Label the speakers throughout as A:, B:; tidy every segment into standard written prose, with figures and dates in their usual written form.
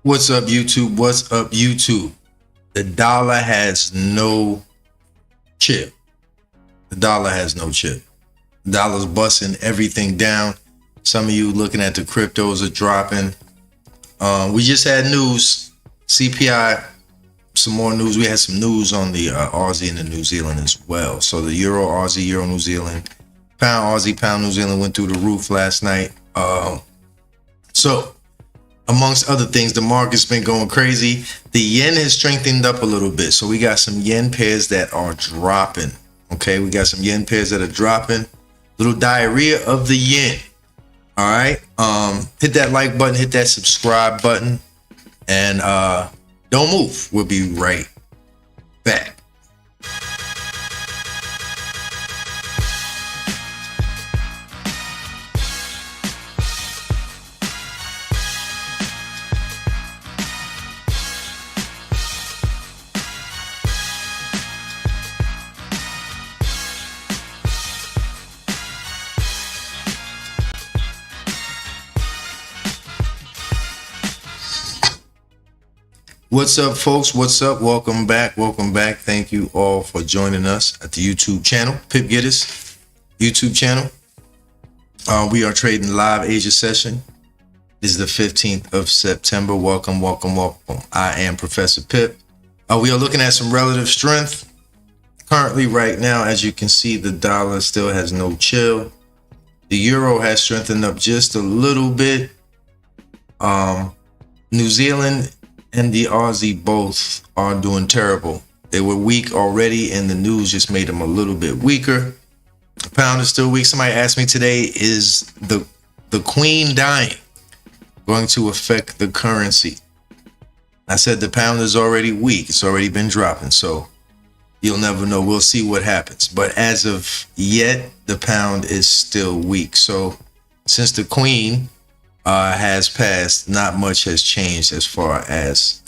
A: What's up, YouTube? What's up, YouTube? The dollar has no chip. The dollar has no chip. The dollar's busting everything down. Some of you looking at the cryptos are dropping. We just had news, CPI, some more news. We had some news on the Aussie and the New Zealand as well. So the Euro, Aussie, Euro, New Zealand, Pound, Aussie, Pound, New Zealand went through the roof last night. So amongst other things, the market's been going crazy. The yen has strengthened up a little bit. So we got some yen pairs that are dropping. Okay, we got some yen pairs that are dropping. Little diarrhea of the yen. All right. Hit that like button, hit that subscribe button, and don't move. We'll be right back. What's up, folks? What's up? Welcome back. Welcome back. Thank you all for joining us at the YouTube channel, Pip Getterz YouTube channel. We are trading live Asia session. This is the 15th of September. Welcome, welcome, welcome. I am Professor Pip. We are looking at some relative strength. Currently, right now, as you can see, the dollar still has no chill. The euro has strengthened up just a little bit. New Zealand and the Aussie both are doing terrible. They were weak already, and the news just made them a little bit weaker. The pound is still weak. Somebody asked me today, is the queen dying going to affect the currency? I said the pound is already weak. It's already been dropping, so you'll never know. We'll see what happens. But as of yet, the pound is still weak. So since the queen has passed, not much has changed as far as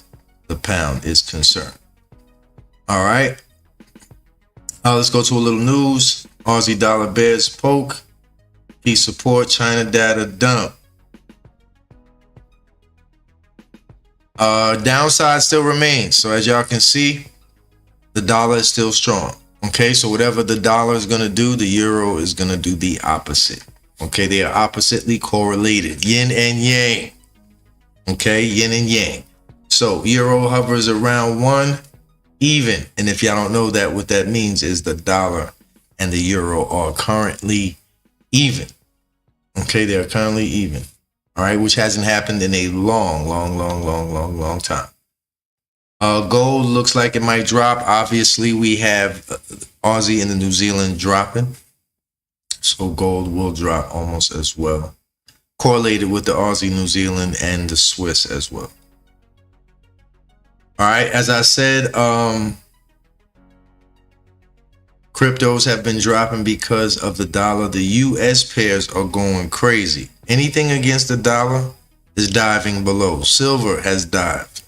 A: the pound is concerned. All right. Let's go to a little news. Aussie dollar bears poke. Key support. China data dump. Downside still remains. So as y'all can see, the dollar is still strong. Okay. So whatever the dollar is going to do, the euro is going to do the opposite. Okay, they are oppositely correlated, yin and yang. Okay, yin and yang. So euro hovers around 1 even. And if y'all don't know that, what that means is the dollar and the euro are currently even. Okay, they are currently even. All right, which hasn't happened in a long time. Gold looks like it might drop. Obviously, we have Aussie and the New Zealand dropping. So gold will drop almost as well. Correlated with the Aussie, New Zealand, and the Swiss as well. All right, as I said, cryptos have been dropping because of the dollar. The U.S. pairs are going crazy. Anything against the dollar is diving below. Silver has dived.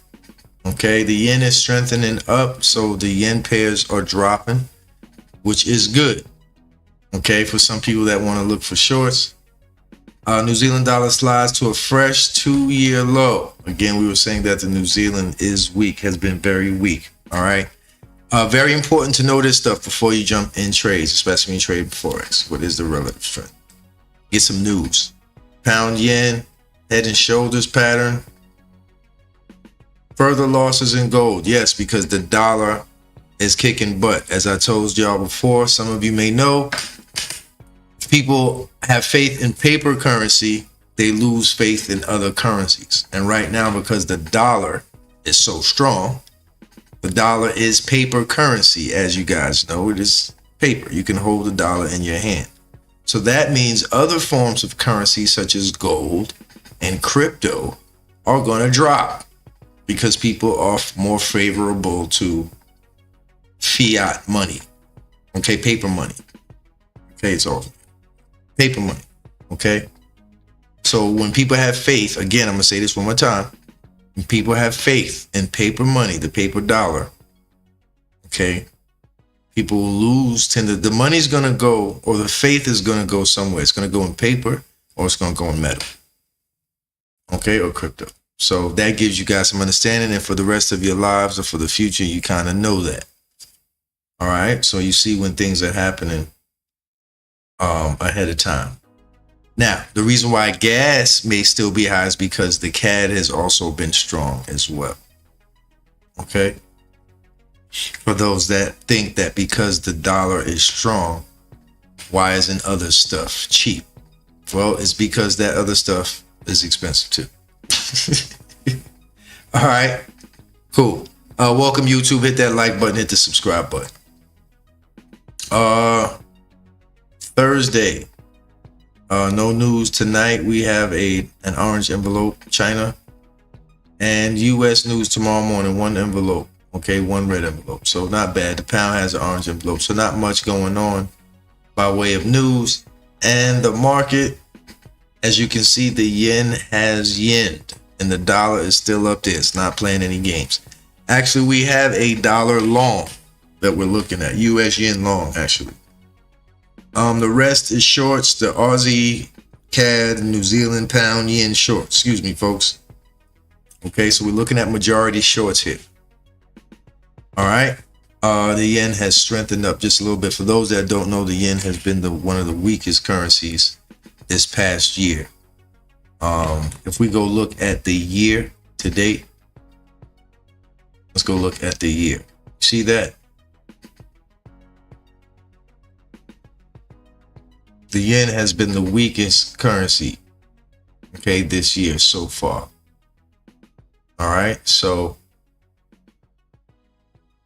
A: Okay, the yen is strengthening up, so the yen pairs are dropping, which is good. Okay, for some people that want to look for shorts. New Zealand dollar slides to a fresh 2-year low. Again, we were saying that the New Zealand is weak, has been very weak. All right. Very important to know this stuff before you jump in trades, especially when you trade Forex. What is the relative strength? Get some news. Pound yen, head and shoulders pattern. Further losses in gold. Yes, because the dollar is kicking butt. As I told y'all before, some of you may know, people have faith in paper currency, they lose faith in other currencies. And right now, because the dollar is so strong, the dollar is paper currency. As you guys know, it is paper. You can hold the dollar in your hand. So that means other forms of currency, such as gold and crypto, are going to drop because people are more favorable to fiat money. Okay, paper money. Okay, it's all paper money. Okay, so when people have faith, again, I'm gonna say this one more time, when people have faith in paper money, the paper dollar, okay, people will the money's gonna go, or the faith is gonna go somewhere. It's gonna go in paper, or it's gonna go in metal, okay, or crypto. So that gives you guys some understanding, and for the rest of your lives or for the future, you kind of know that. All right. So you see when things are happening ahead of time. Now, the reason why gas may still be high is because the CAD has also been strong as well. Okay. For those that think that because the dollar is strong, why isn't other stuff cheap? Well, it's because that other stuff is expensive too. All right. Cool. Welcome YouTube. Hit that like button, hit the subscribe button. Thursday. No news tonight. We have an orange envelope, China, and U.S. news tomorrow morning. One envelope, okay, one red envelope. So not bad. The pound has an orange envelope, so not much going on by way of news. And the market, as you can see, the yen has yenned, and the dollar is still up there. It's not playing any games. Actually, we have a dollar long that we're looking at, U.S. yen long, actually. The rest is shorts, the Aussie, CAD, New Zealand pound, yen short. Excuse me, folks. Okay, so we're looking at majority shorts here. All right. The yen has strengthened up just a little bit. For those that don't know, the yen has been one of the weakest currencies this past year. If we go look at the year to date, let's go look at the year. See that? The yen has been the weakest currency, okay, this year so far. All right, so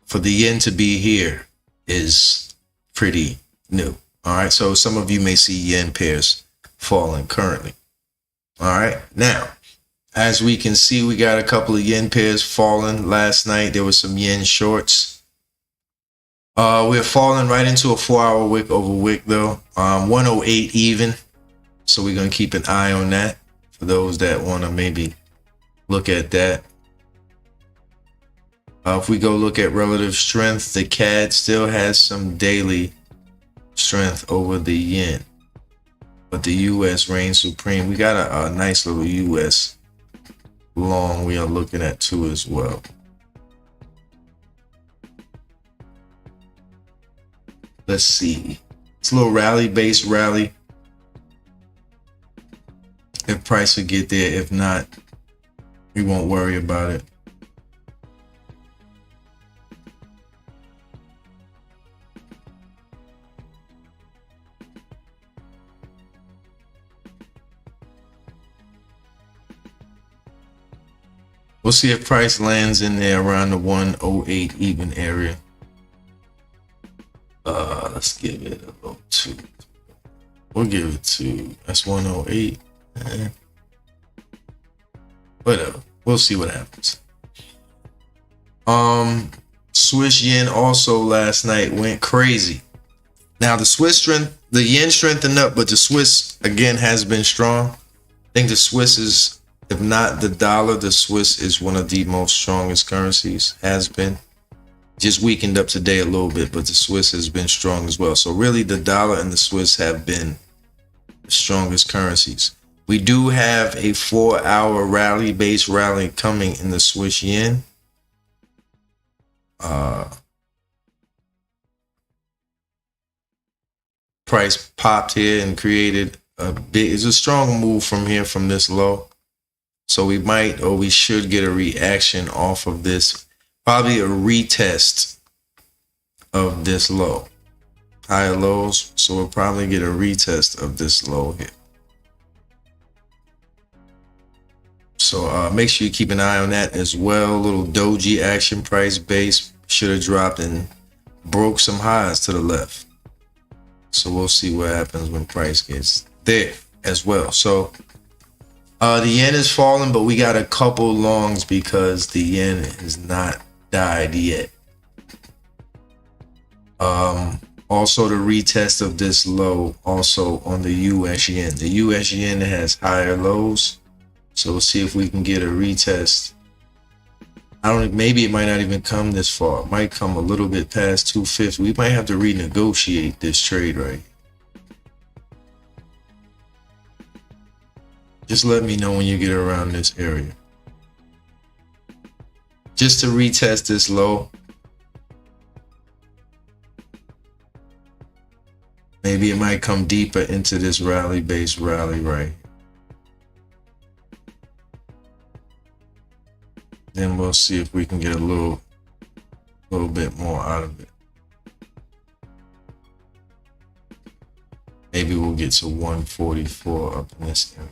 A: for the yen to be here is pretty new. All right, so some of you may see yen pairs falling currently. All right, now, as we can see, we got a couple of yen pairs falling last night. There was some yen shorts. We're falling right into a 4-hour wick over wick though. 108 even. So we're going to keep an eye on that for those that want to maybe look at that. If we go look at relative strength, the CAD still has some daily strength over the yen, but the US reigns supreme. We got a nice little US long we are looking at too as well. Let's see. It's a little rally-based rally. If price will get there, if not, we won't worry about it. We'll see if price lands in there around the 108 even area. Let's give it a little 2. We'll give it 2. That's 108. Whatever. We'll see what happens. Swiss yen also last night went crazy. Now the yen strengthened up, but the Swiss again has been strong. I think the Swiss is, if not the dollar, the Swiss is one of the most strongest currencies, has been. Just weakened up today a little bit, but the Swiss has been strong as well. So really the dollar and the Swiss have been the strongest currencies. We do have a 4-hour rally-based rally coming in the Swiss yen. Price popped here and created it's a strong move from here, from this low. So we might, or we should get a reaction off of this. Probably a retest of this low. Higher lows. So we'll probably get a retest of this low here. So make sure you keep an eye on that as well. Little doji action, price base should have dropped and broke some highs to the left. So we'll see what happens when price gets there as well. So the yen is falling, but we got a couple longs because the yen has not died yet. Also the retest of this low also on the US yen. The US yen has higher lows. So we'll see if we can get a retest. Maybe it might not even come this far. It might come a little bit past 250. We might have to renegotiate this trade right. Just let me know when you get around this area. just to retest this low. Maybe it might come deeper into this rally-based rally right. Then we'll see if we can get a little bit more out of it. Maybe we'll get to 144 up in this area.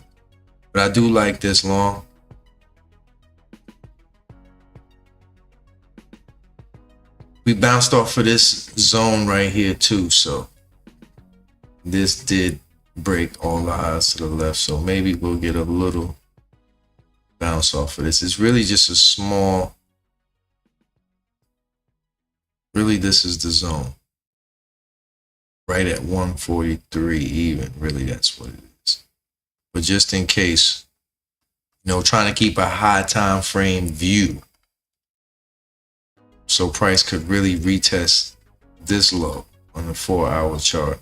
A: But I do like this long. We bounced off of this zone right here too, so this did break all the highs to the left, so maybe we'll get a little bounce off of this. It's really just a small, really this is the zone. Right at 143 even, really that's what it is. But just in case, you know, trying to keep a high time frame view. So price could really retest this low on the 4-hour chart.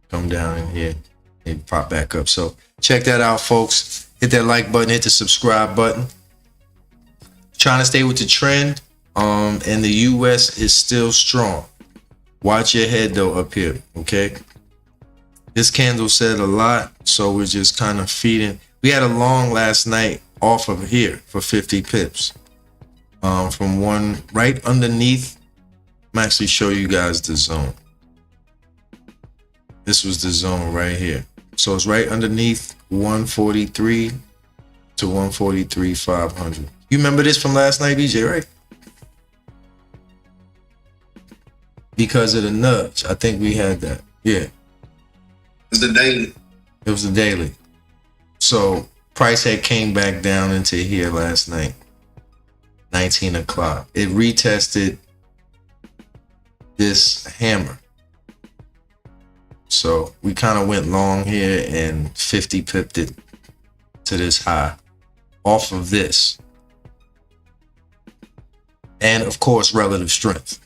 A: Come down in here and pop back up. So check that out, folks. Hit that like button, hit the subscribe button. Trying to stay with the trend. And the US is still strong. Watch your head though up here, okay? This candle said a lot, so we're just kind of feeding. We had a long last night off of here for 50 pips. From one right underneath. I'm actually show you guys the zone. This was the zone right here. So it's right underneath 143 to 143,500. You remember this from last night, BJ, right? Because of the nudge. I think we had that. Yeah.
B: It was the daily.
A: It was the daily. So price had came back down into here last night. 19 o'clock. It retested this hammer. So we kind of went long here and 50 pipped it to this high off of this. And of course, relative strength.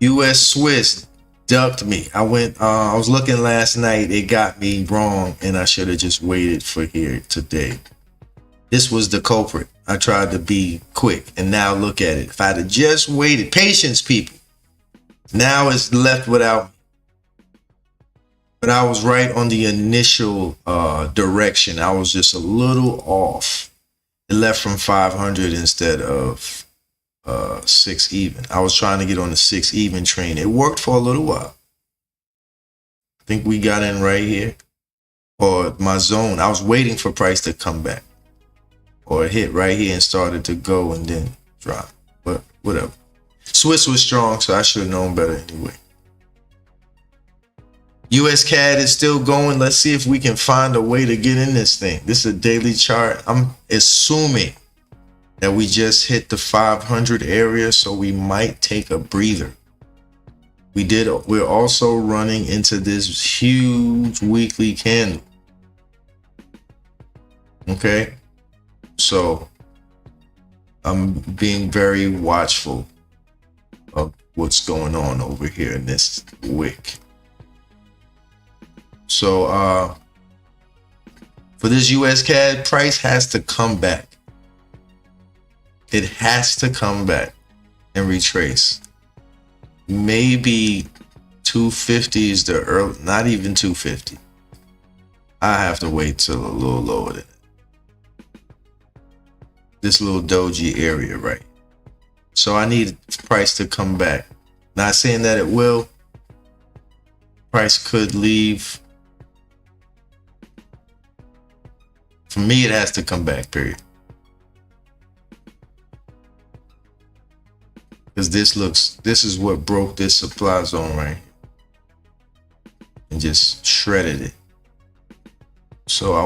A: US Swiss ducked me. I was looking last night. It got me wrong and I should have just waited for here today. This was the culprit. I tried to be quick and now look at it. If I'd have just waited, patience, people. Now it's left without me. But I was right on the initial direction. I was just a little off. It left from 500 instead of 6 even. I was trying to get on the 6 even train. It worked for a little while. I think we got in right here. Or my zone. I was waiting for price to come back. Or it hit right here and started to go and then drop. But whatever. Swiss was strong, so I should have known better anyway. US CAD is still going. Let's see if we can find a way to get in this thing. This is a daily chart. I'm assuming that we just hit the 500 area, so we might take a breather. We're also running into this huge weekly candle. Okay. So I'm being very watchful of what's going on over here in this wick. So for this US CAD, price has to come back. It has to come back and retrace. Maybe 250 is the early, not even 250. I have to wait till a little lower than that. This little doji area, right? So I need price to come back. Not saying that it will. Price could leave. For me, it has to come back, period. Because this is what broke this supply zone right here. And just shredded it. So I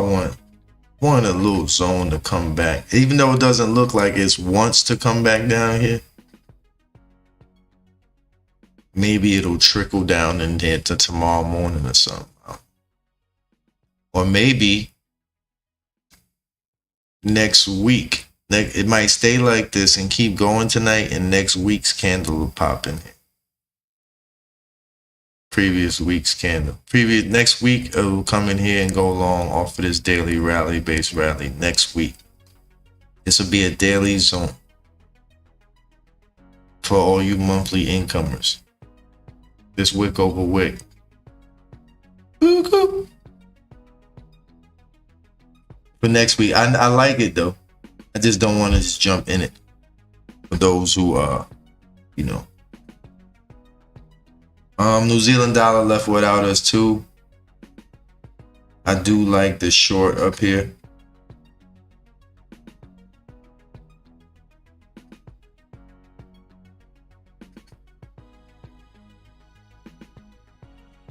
A: want a little zone to come back. Even though it doesn't look like it wants to come back down here. Maybe it'll trickle down in there to tomorrow morning or something. Or maybe next week. It might stay like this and keep going tonight, and next week's candle will pop in here. Previous week's candle. Next week, it will come in here and go long off of this daily rally, base rally next week. This will be a daily zone for all you monthly incomers. This wick over wick. For next week, I like it though. I just don't want to just jump in it. For those who you know. New Zealand dollar left without us too. I do like the short up here.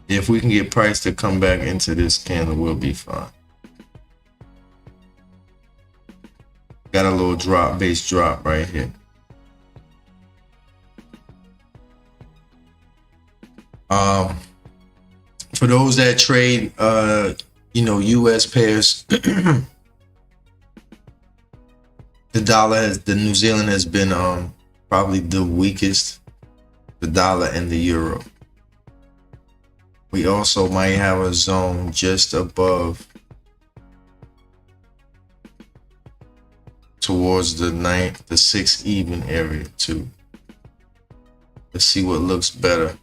A: If we can get price to come back into this candle, we'll be fine. Got a little drop, base drop right here. For those that trade, you know, U.S. pairs, the New Zealand has been probably the weakest. The dollar and the euro. We also might have a zone just above towards the 6 even area too. Let's see what looks better.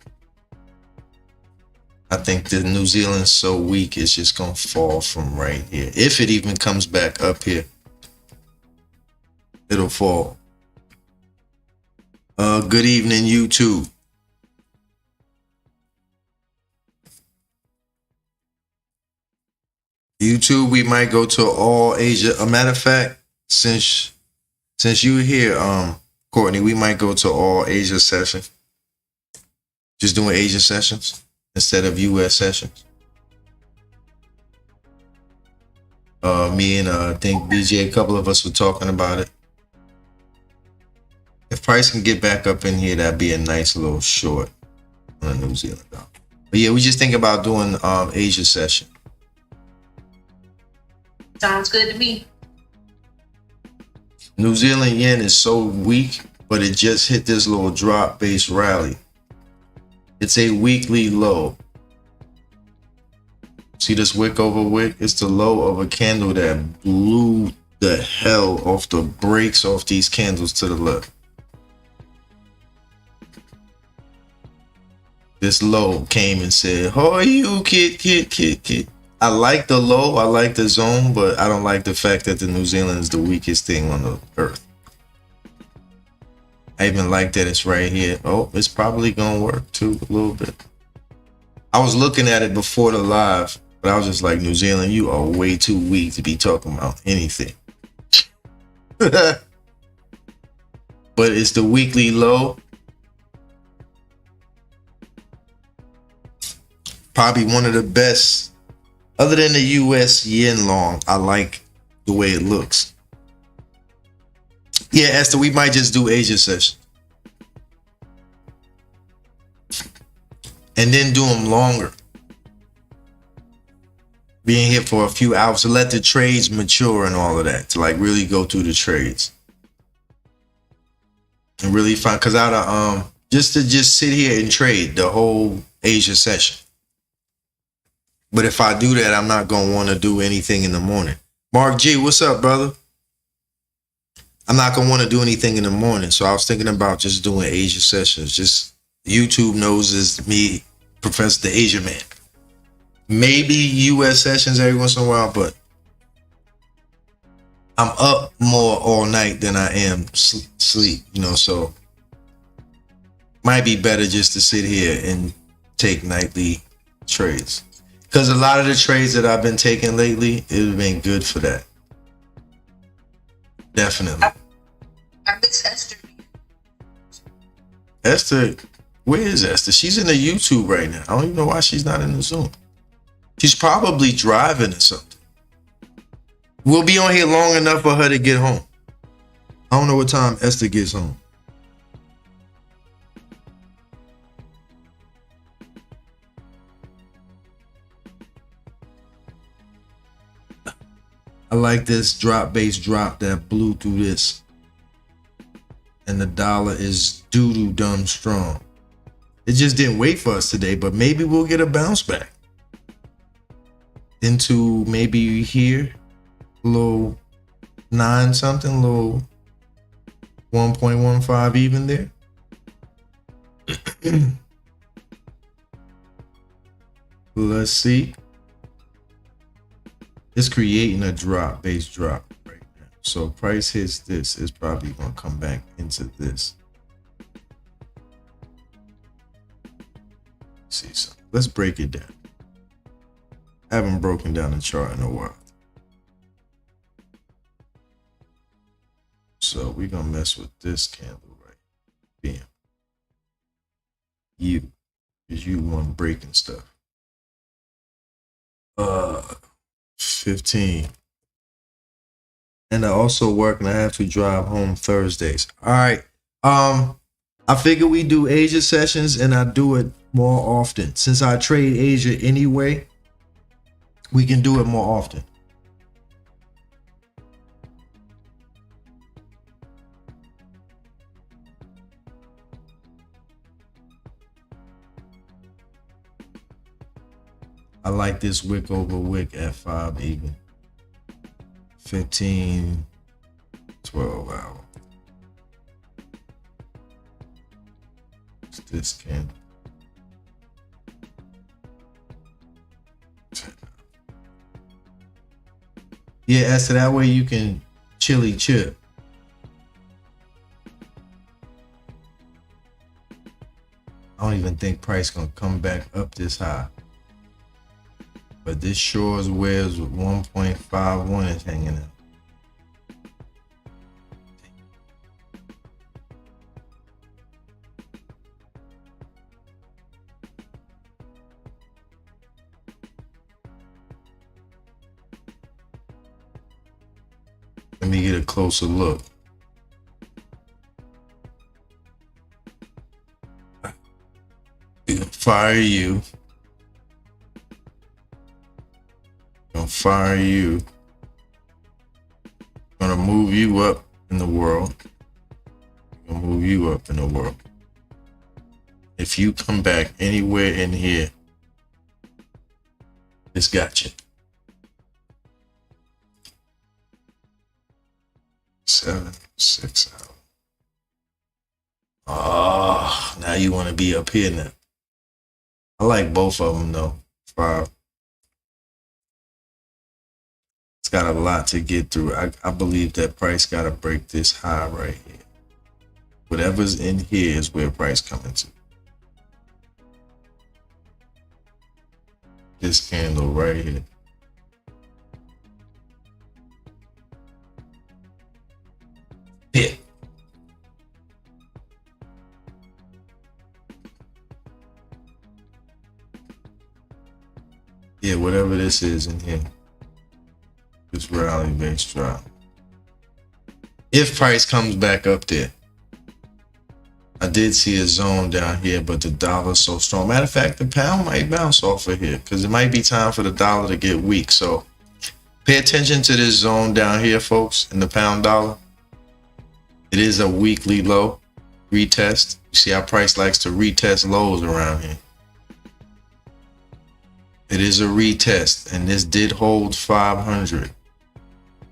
A: I think the New Zealand's so weak, it's just gonna fall from right here. If it even comes back up here, it'll fall. Good evening, YouTube. YouTube, we might go to all Asia. A matter of fact, since you're here, Courtney, we might go to all Asia sessions. Just doing Asia sessions instead of U.S. sessions. Me and I think BJ, a couple of us were talking about it. If price can get back up in here, that'd be a nice little short on a New Zealand dollar. But yeah, we just think about doing Asia session.
C: Sounds good to me.
A: New Zealand yen is so weak, but it just hit this little drop base rally. It's a weekly low. See this wick over wick? It's the low of a candle that blew the hell off the brakes off these candles to the left. This low came and said, "How are you, kid?" I like the low, I like the zone, but I don't like the fact that the New Zealand is the weakest thing on the earth. I even like that it's right here. Oh, it's probably gonna work too a little bit. I was looking at it before the live, but I was just like, New Zealand, you are way too weak to be talking about anything. But it's the weekly low. Probably one of the best, other than the U.S. yen long. I like the way it looks. Yeah, Esther, we might just do Asia session. And then do them longer. Being here for a few hours to let the trades mature and all of that. To like really go through the trades. And really find, because out of just sit here and trade the whole Asia session. But if I do that, I'm not going to want to do anything in the morning. Mark G, what's up, brother? I'm not going to want to do anything in the morning. So I was thinking about just doing Asia sessions. Just YouTube knows is me, Professor the Asia Man. Maybe U.S. sessions every once in a while, but I'm up more all night than I am sleep, you know, so might be better just to sit here and take nightly trades. Because a lot of the trades that I've been taking lately, it's been good for that. Definitely.
C: I miss Esther.
A: Esther, where is Esther? She's in the YouTube right now. I don't even know why she's not in the Zoom. She's probably driving or something. We'll be on here long enough for her to get home. I don't know what time Esther gets home. I like this drop base drop that blew through this. And the dollar is doo-doo dumb strong. It just didn't wait for us today, but maybe we'll get a bounce back. Into maybe here, low 9 something, little 1.15 even there. Let's see. It's creating a drop, base drop right now. So price hits this, it's probably gonna come back into this. See something. Let's break it down. I haven't broken down the chart in a while. So we're gonna mess with this candle right. PM. You, because you want breaking stuff. 15. And I also work and I have to drive home Thursdays. All right. I figure we do Asia sessions and I do it more often. Since I trade Asia anyway, we can do it more often. I like this wick over wick at 5 even. 15, 12 hour. It's this candle. 10 hour. Yeah, so that way you can chili chip. I don't even think price gonna come back up this high. But this sure is where 1.51 is hanging out. Let me get a closer look. Fire you. Fire you. Gonna move you up in the world. Gonna move you up in the world. If you come back anywhere in here, it's got you. 7, 6 hours. Oh, now you want to be up here now. I like both of them though. 5. It's got a lot to get through. I believe that price got to break this high right here. Whatever's in here is where price coming to. This candle right here. Yeah. Yeah, whatever this is in here. This rally base drop. If price comes back up there. I did see a zone down here, but the dollar's so strong. Matter of fact, the pound might bounce off of here because it might be time for the dollar to get weak. So pay attention to this zone down here, folks, in the pound dollar. It is a weekly low retest. You see how price likes to retest lows around here. It is a retest, and this did hold 500.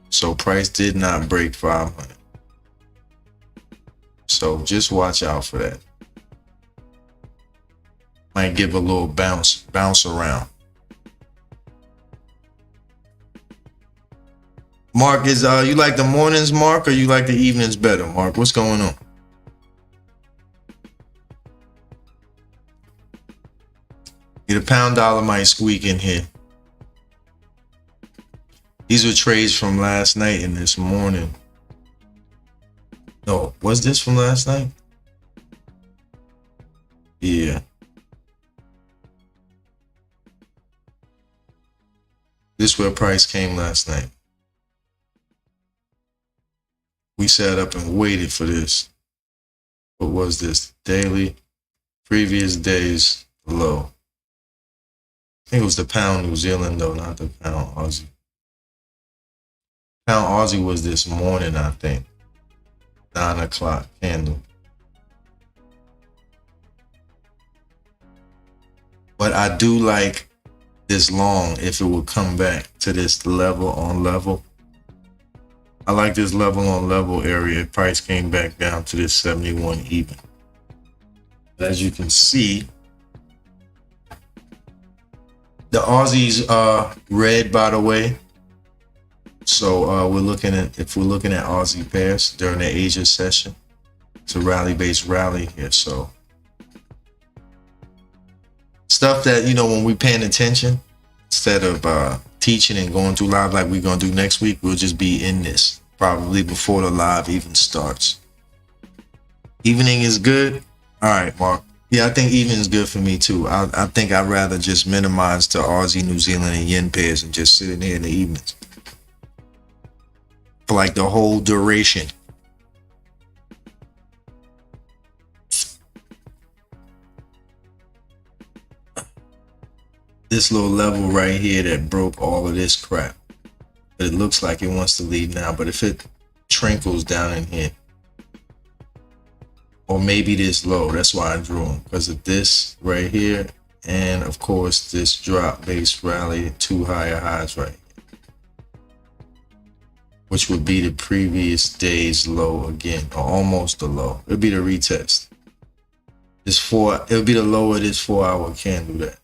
A: So price did not break 500. So just watch out for that. Might give a little bounce around. Mark, is you like the mornings, Mark, or you like the evenings better, Mark? What's going on? Yeah, the pound dollar might squeak in here. These were trades from last night and this morning. No, was this from last night? Yeah. This where price came last night. We sat up and waited for this. What was this? Daily, previous day's low. I think it was the pound New Zealand though, not the pound Aussie. Pound Aussie was this morning, I think. 9 o'clock candle. But I do like this long if it would come back to this level on level. I like this level on level area. Price came back down to this 71 even. As you can see, the Aussies are red, by the way. So we're looking at Aussie pairs during the Asia session. It's a rally-based rally here. So stuff that, you know, when we're paying attention, instead of teaching and going through live like we're going to do next week, we'll just be in this probably before the live even starts. Evening is good. All right, Mark. Yeah, I think evening is good for me too. I think I'd rather just minimize the Aussie, New Zealand, and yen pairs and just sit in here in the evenings for like the whole duration. This little level right here that broke all of this crap. But it looks like it wants to leave now. But if it trinkles down in here, or maybe this low, that's why I drew them, because of this right here, and of course this drop base rally, two higher highs right here, which would be the previous day's low again, or almost the low. It'll be the retest. It'll be the low of this 4 hour candle that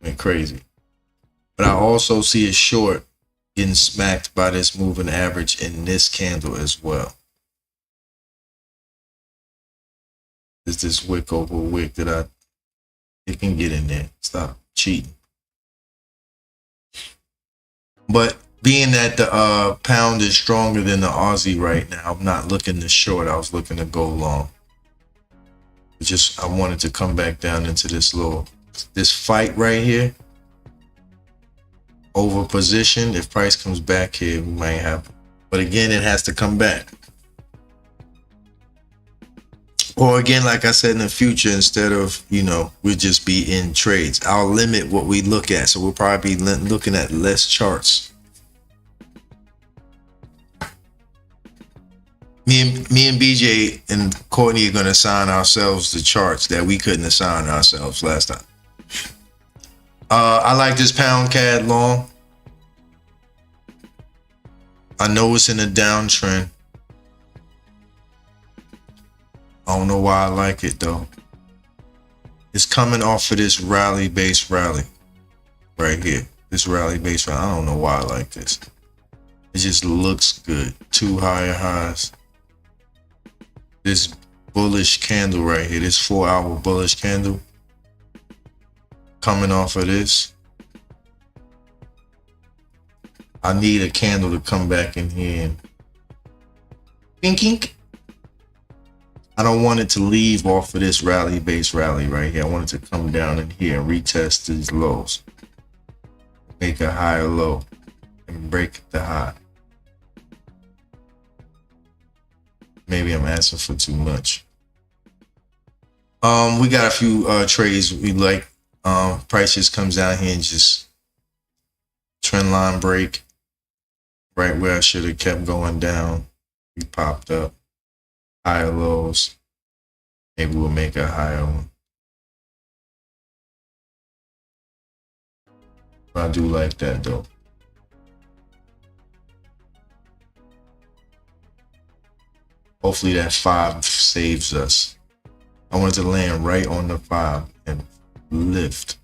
A: went crazy. But I also see a short getting smacked by this moving average in this candle as well. Is this wick over wick that it can get in there. Stop cheating. But being that the pound is stronger than the Aussie right now, I'm not looking to short. I was looking to go long. I wanted to come back down into this fight right here. Over position. If price comes back here, we might have. But again, it has to come back. Or again, like I said, in the future, instead of, you know, we'll just be in trades. I'll limit what we look at. So we'll probably be looking at less charts. Me and BJ and Courtney are going to assign ourselves the charts that we couldn't assign ourselves last time. I like this pound CAD long. I know it's in a downtrend. I don't know why I like it though. It's coming off of this rally-based rally right here. This rally-based rally. I don't know why I like this. It just looks good. Two higher highs. This bullish candle right here. This 4 hour bullish candle. Coming off of this. I need a candle to come back in here and kink kink. I don't want it to leave off of this rally-based rally right here. I want it to come down in here and retest these lows. Make a higher low and break the high. Maybe I'm asking for too much. We got a few trades we like. Price just comes down here and just trend line break. Right where I should have kept going down. We popped up. Higher lows. Maybe we'll make a higher one. But I do like that though. Hopefully that 5 saves us. I wanted to land right on the 5 and lift.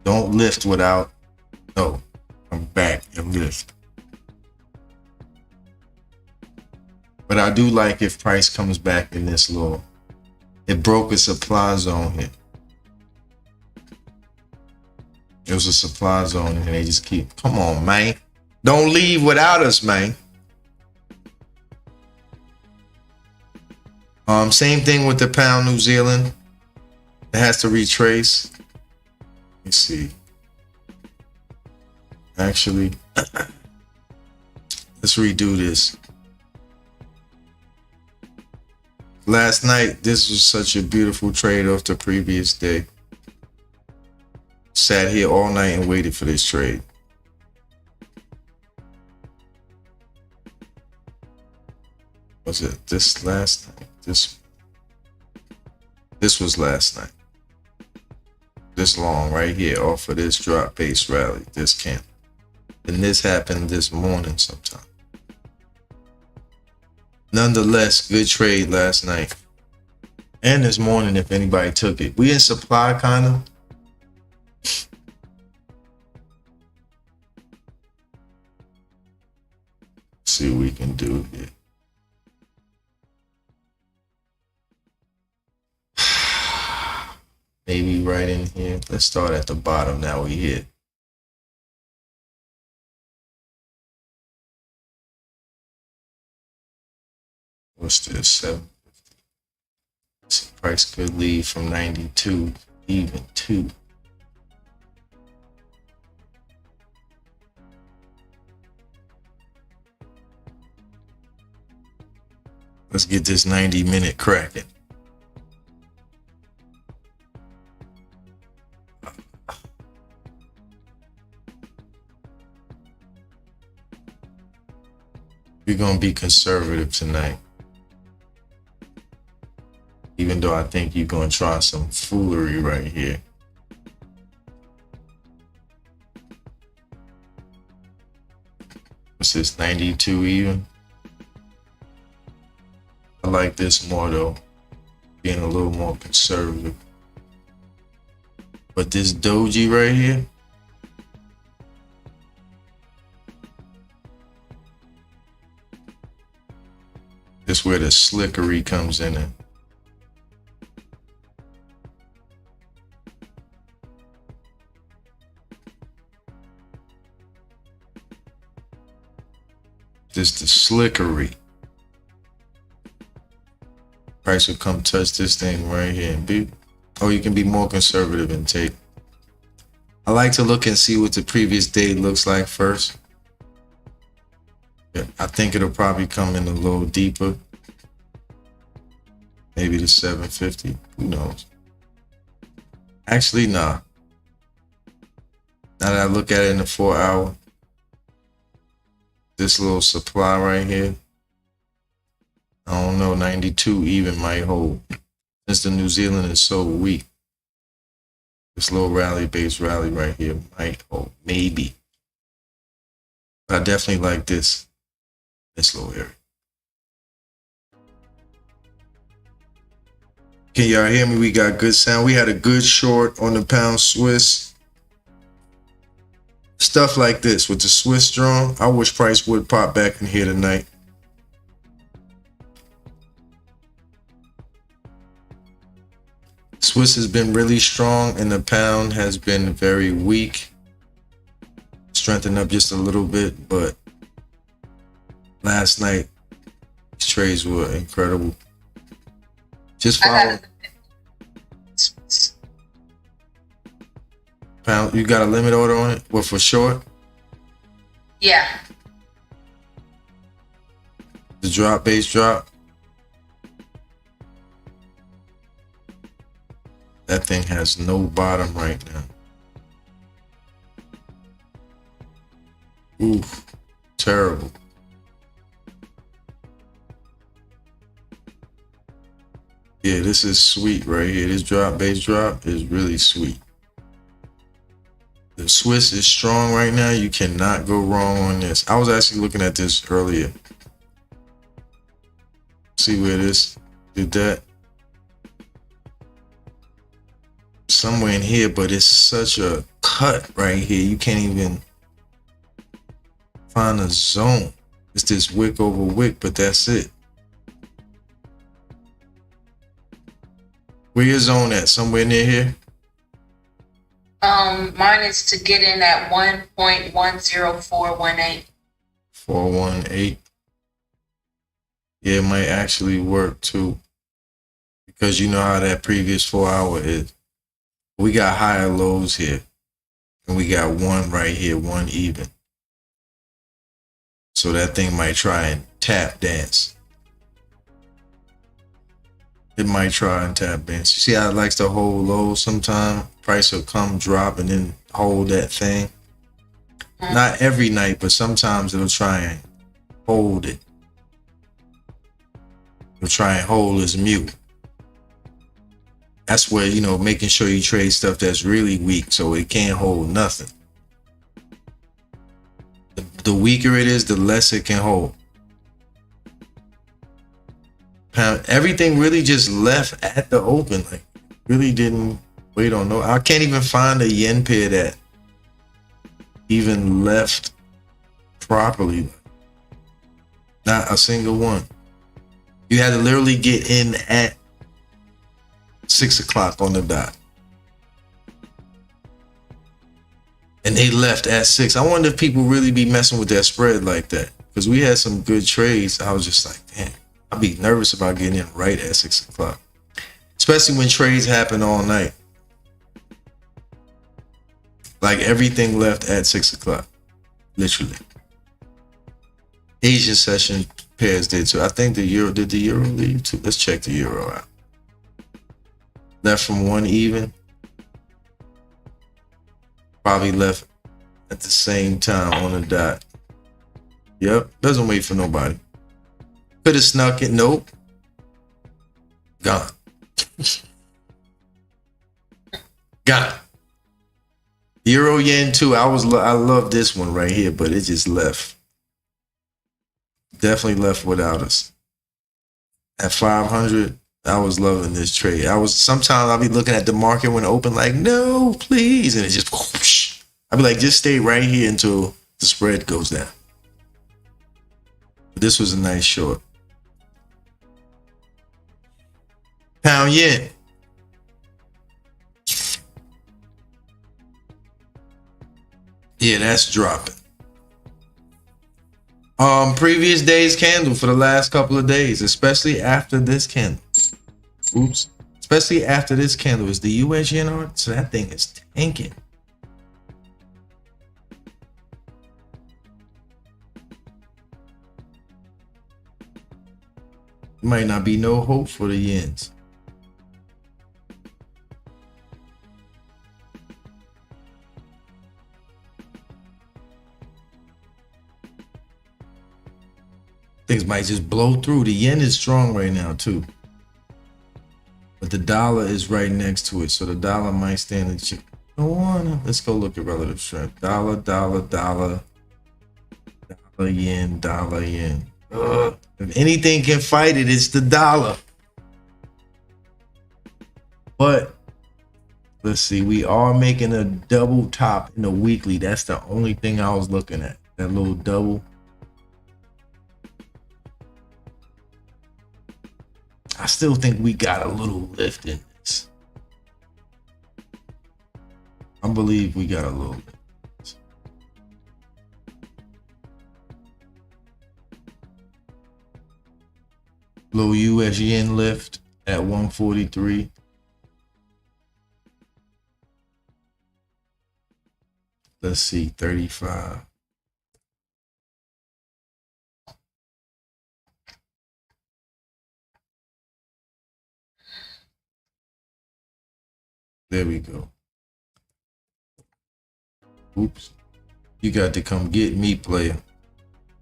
A: Don't lift without, no, come back and lift. But I do like if price comes back in this low. It broke a supply zone here. It was a supply zone and they just keep, come on, man. Don't leave without us, man. Same thing with the pound New Zealand. It has to retrace. Let me see. Actually, let's redo this. Last night, this was such a beautiful trade off the previous day. Sat here all night and waited for this trade. Was it this last night? This was last night. This long right here off of this drop base rally. This candle. And this happened this morning sometime. Nonetheless, good trade last night. And this morning, if anybody took it. We in supply, kind of. See what we can do here. Maybe right in here. Let's start at the bottom now. We hit. What's this? 750. Price could leave from 92 even 2. Let's get this 90-minute cracking. We're going to be conservative tonight. Even though I think you're going to try some foolery right here. What's this, 92 even? I like this more though, being a little more conservative. But this doji right here, this is where the slickery comes in it. This the slickery. Price will come touch this thing right here and be, or you can be more conservative and take. I like to look and see what the previous day looks like first. Yeah, I think it'll probably come in a little deeper. Maybe the 750, who knows? Actually, nah. Now that I look at it in the 4 hour, this little supply right here, I don't know, 92 even might hold. Since the New Zealand is so weak, this little rally-based rally right here might hold, maybe. But I definitely like this little area. Can y'all hear me? We got good sound. We had a good short on the pound Swiss. Stuff like this with the Swiss strong. I wish price would pop back in here tonight. Swiss has been really strong and the pound has been very weak. Strengthened up just a little bit, but last night these trades were incredible. Just follow. Pound, you got a limit order on it? What, for short?
C: Yeah.
A: The drop, base drop. That thing has no bottom right now. Oof, terrible. Yeah, this is sweet right here. This drop, base drop is really sweet. The Swiss is strong right now. You cannot go wrong on this. I was actually looking at this earlier. See where this did that? Somewhere in here, but it's such a cut right here. You can't even find a zone. It's this wick over wick, but that's it. Where your zone at? Somewhere near here?
C: Mine is to get in at 1.10418.
A: 418. Yeah, it might actually work too. Because you know how that previous 4 hour is. We got higher lows here. And we got one right here, one even. So that thing might try and tap dance. It might try and tap dance. You see how it likes to hold low sometime? Price will come, drop, and then hold that thing. Not every night, but sometimes it'll try and hold it. It'll try and hold its mute. That's where, you know, making sure you trade stuff that's really weak so it can't hold nothing. the weaker it is, the less it can hold. Everything really just left at the open. Like, really didn't wait on no. I can't even find a yen pair that even left properly. Not a single one. You had to literally get in at 6 o'clock on the dot. And they left at 6. I wonder if people really be messing with that spread like that. Because we had some good trades. I was just like, damn, I'd be nervous about getting in right at 6 o'clock. Especially when trades happen all night. Like everything left at 6 o'clock. Literally. Asian session pairs did too. I think the euro, did the euro leave too? Let's check the euro out. Left from one even. Probably left at the same time on the dot. Yep, doesn't wait for nobody. Could have snuck it. Nope. Gone. Gone. Euro yen too. I love this one right here, but it just left. Definitely left without us. At 500, I was loving this trade. Sometimes I'll be looking at the market when it opened like, no, please. And it just whoosh. I'll be like, just stay right here until the spread goes down. But this was a nice short. Pound yen. Yeah, that's dropping. Previous day's candle for the last couple of days, especially after this candle. Oops. Especially after this candle is the US yen art. So that thing is tanking. Might not be no hope for the yens. Things might just blow through. The yen is strong right now too. But the dollar is right next to it. So the dollar might stand a chance. Let's go look at relative strength. Dollar, yen, dollar, yen. If anything can fight it, it's the dollar. But let's see, we are making a double top in the weekly. That's the only thing I was looking at. That little double. I still think we got a little lift in this. I believe we got a little lift. Little US yen lift at 143. Let's see, 35. There we go. Oops. You got to come get me, player.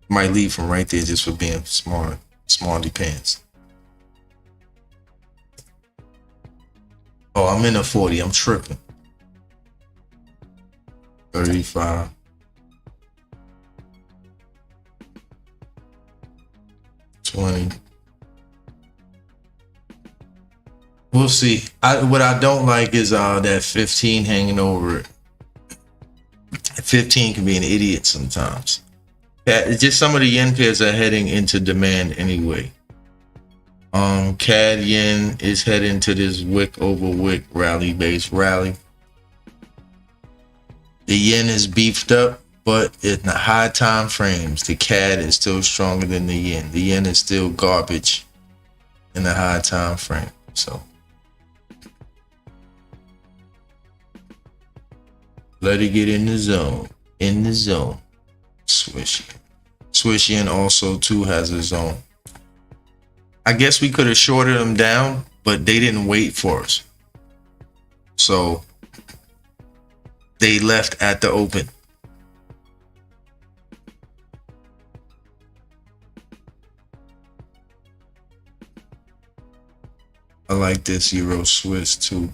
A: Might leave from right there just for being smart. Smarty pants. Oh, I'm in a 40. I'm tripping. 35. 20. We'll see. What I don't like is that 15 hanging over it. 15 can be an idiot sometimes. Just some of the yen pairs are heading into demand anyway. CAD yen is heading to this wick over wick rally based rally. The yen is beefed up, but in the high time frames, the CAD is still stronger than the yen. The yen is still garbage in the high time frame. So let it get in the zone. In the zone. Swish. Swish yen also too has a zone. I guess we could have shorted them down, but they didn't wait for us. So they left at the open. I like this Euro Swiss too.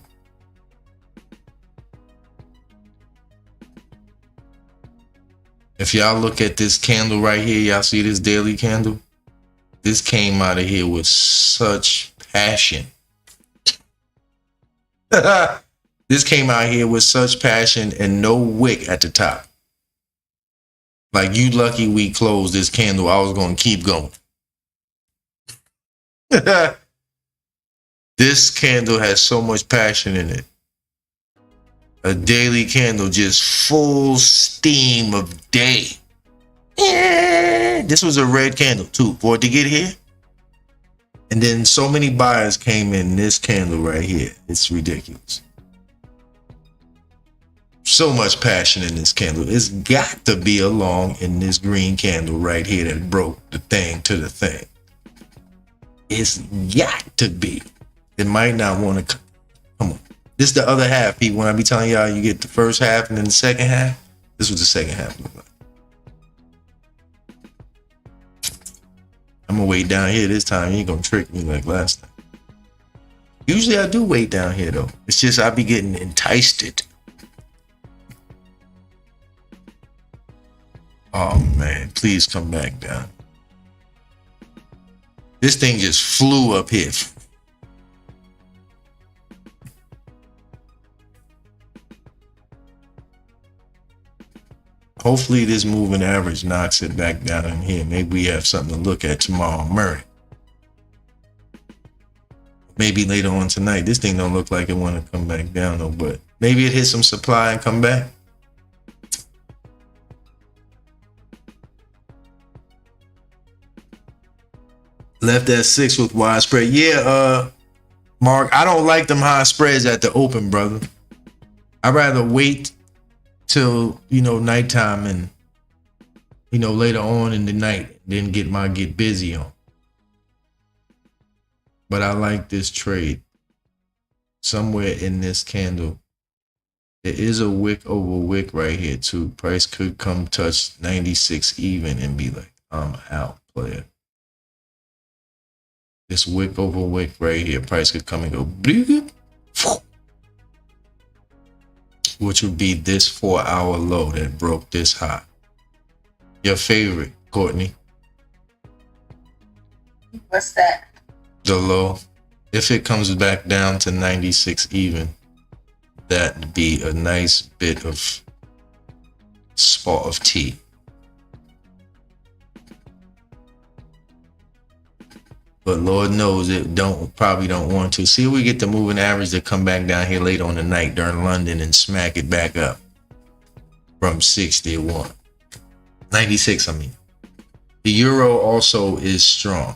A: If y'all look at this candle right here, y'all see this daily candle? This came out of here with such passion. This came out here with such passion and no wick at the top. Like, you lucky we closed this candle. I was going to keep going. This candle has so much passion in it. A daily candle, just full steam of day. Yeah. This was a red candle too for it to get here. And then so many buyers came in this candle right here. It's ridiculous. So much passion in this candle. It's got to be a long in this green candle right here that broke the thing to the thing. It's got to be. It might not want to come on. This is the other half, people. When I be telling y'all you get the first half and then the second half, this was the second half. I'm gonna wait down here this time. You ain't gonna trick me like last time. Usually I do wait down here though. It's just I be getting enticed. Oh man, please come back down. This thing just flew up here. Hopefully this moving average knocks it back down in here. Maybe we have something to look at tomorrow morning. Maybe later on tonight. This thing don't look like it want to come back down though, but maybe it hits some supply and come back. Left at 6 with wide spread. Yeah, Mark, I don't like them high spreads at the open, brother. I'd rather wait till, nighttime and, later on in the night, then get busy on. But I like this trade. Somewhere in this candle, there is a wick over wick right here too. Price could come touch 96 even and be like, I'm out, player. This wick over wick right here, price could come and go, which would be this 4-hour low that broke this high. Your favorite, Courtney?
C: What's that?
A: The low. If it comes back down to 96 even, that'd be a nice bit of spot of tea. But Lord knows it probably don't want to. See if we get the moving average to come back down here later on the night during London and smack it back up from 61. 96, I mean. The euro also is strong.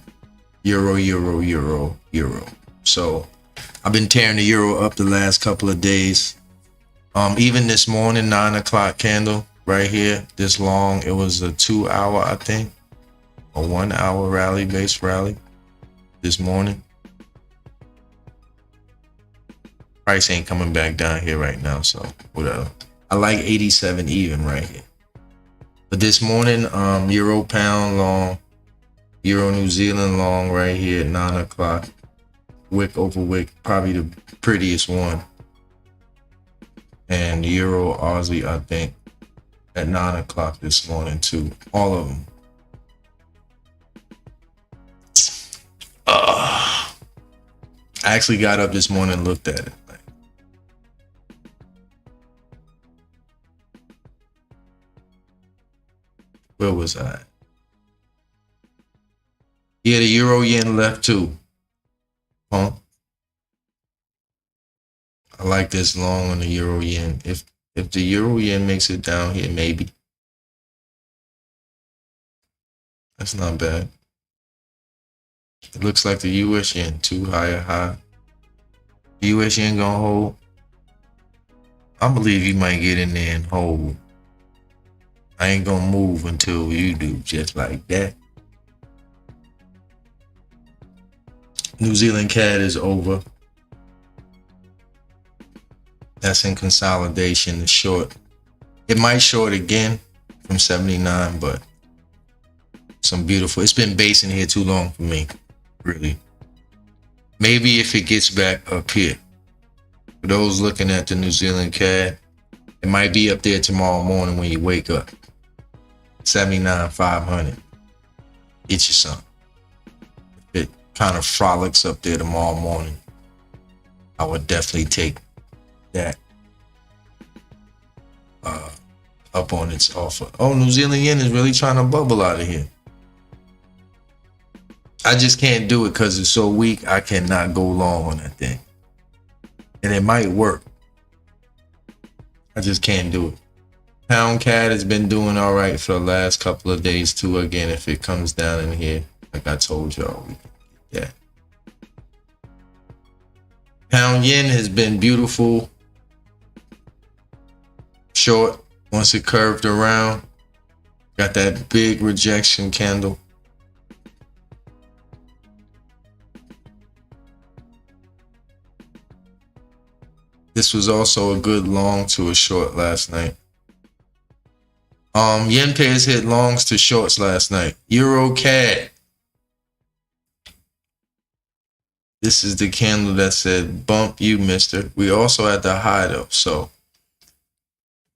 A: Euro. So I've been tearing the euro up the last couple of days. Even this morning, 9 o'clock candle right here, this long, it was a 2-hour, I think, a 1-hour rally, base rally. This morning, price ain't coming back down here right now, so whatever. I like 87 even right here. But this morning, euro pound long, euro New Zealand long right here at 9 o'clock. Wick over wick, probably the prettiest one. And euro Aussie, I think, at 9 o'clock this morning too. All of them. I actually got up this morning and looked at it. Where was I? Yeah, the euro yen left too. Huh? I like this long on the euro yen. If the euro yen makes it down here, maybe. That's not bad. It looks like the U.S. yen too high. The U.S. yen gonna hold. I believe you might get in there and hold. I ain't gonna move until you do, just like that. New Zealand CAD is over. That's in consolidation. The short. It might short again from 79, but some beautiful. It's been basing here too long for me. Really. Maybe if it gets back up here. For those looking at the New Zealand CAD, it might be up there tomorrow morning when you wake up. 79,500. Get you some. If it kind of frolics up there tomorrow morning, I would definitely take that up on its offer. Oh, New Zealand yen is really trying to bubble out of here. I just can't do it because it's so weak. I cannot go long on that thing. And it might work. I just can't do it. Pound CAD has been doing all right for the last couple of days too. Again, if it comes down in here, like I told y'all, we can get that. Pound yen has been beautiful. Short. Once it curved around, got that big rejection candle. This was also a good long to a short last night. Yen pairs hit longs to shorts last night. Euro CAD. This is the candle that said bump you, mister. We also had the high though, so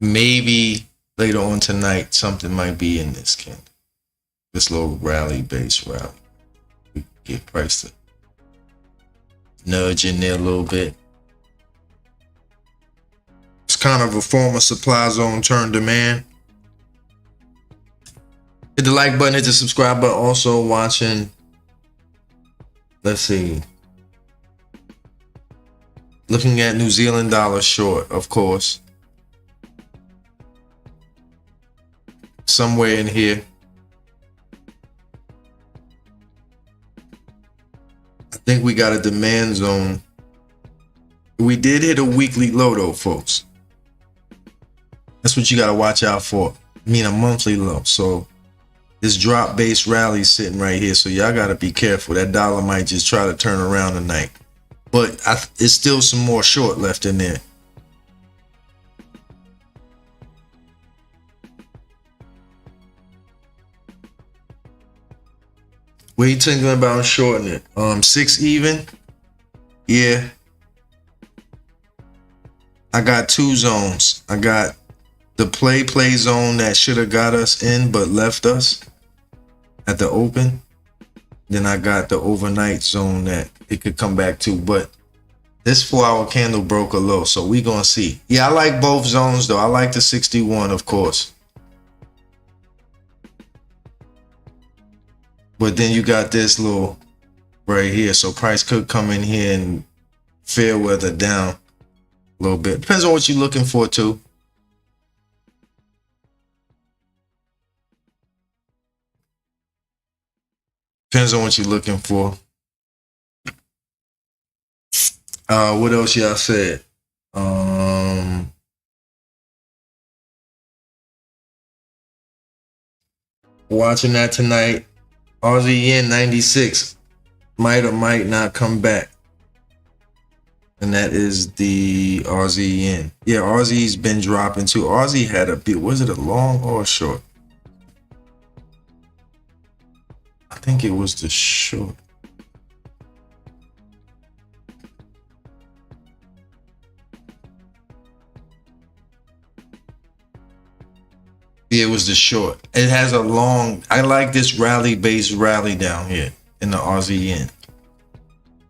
A: maybe later on tonight something might be in this candle. This little rally, base rally. We get priced to nudge in there a little bit. It's kind of a form of supply zone turn demand. Hit the like button, hit the subscribe button. Also watching, let's see, looking at New Zealand dollar short, of course. Somewhere in here. I think we got a demand zone. We did hit a weekly low though, folks. That's what you got to watch out for. I mean, a monthly low. So this drop base rally is sitting right here. So y'all got to be careful. That dollar might just try to turn around tonight. But it's still some more short left in there. What are you thinking about shorting it? 6 even? Yeah. I got 2 zones. I got the play zone that should have got us in but left us at the open. Then I got the overnight zone that it could come back to. But this 4-hour candle broke a low, so we gonna see. Yeah, I like both zones though. I like the 61, of course. But then you got this little right here. So price could come in here and fair weather down a little bit. Depends on what you're looking for too. Depends on what you're looking for. What else y'all said? Watching that tonight. Aussie yen 96 might or might not come back. And that is the Aussie yen. Yeah, Aussie's been dropping too. Aussie had a bit. Was it a long or a short? I think it was the short. Yeah, it was the short. It has a long. I like this rally base rally down here in the Aussie yen.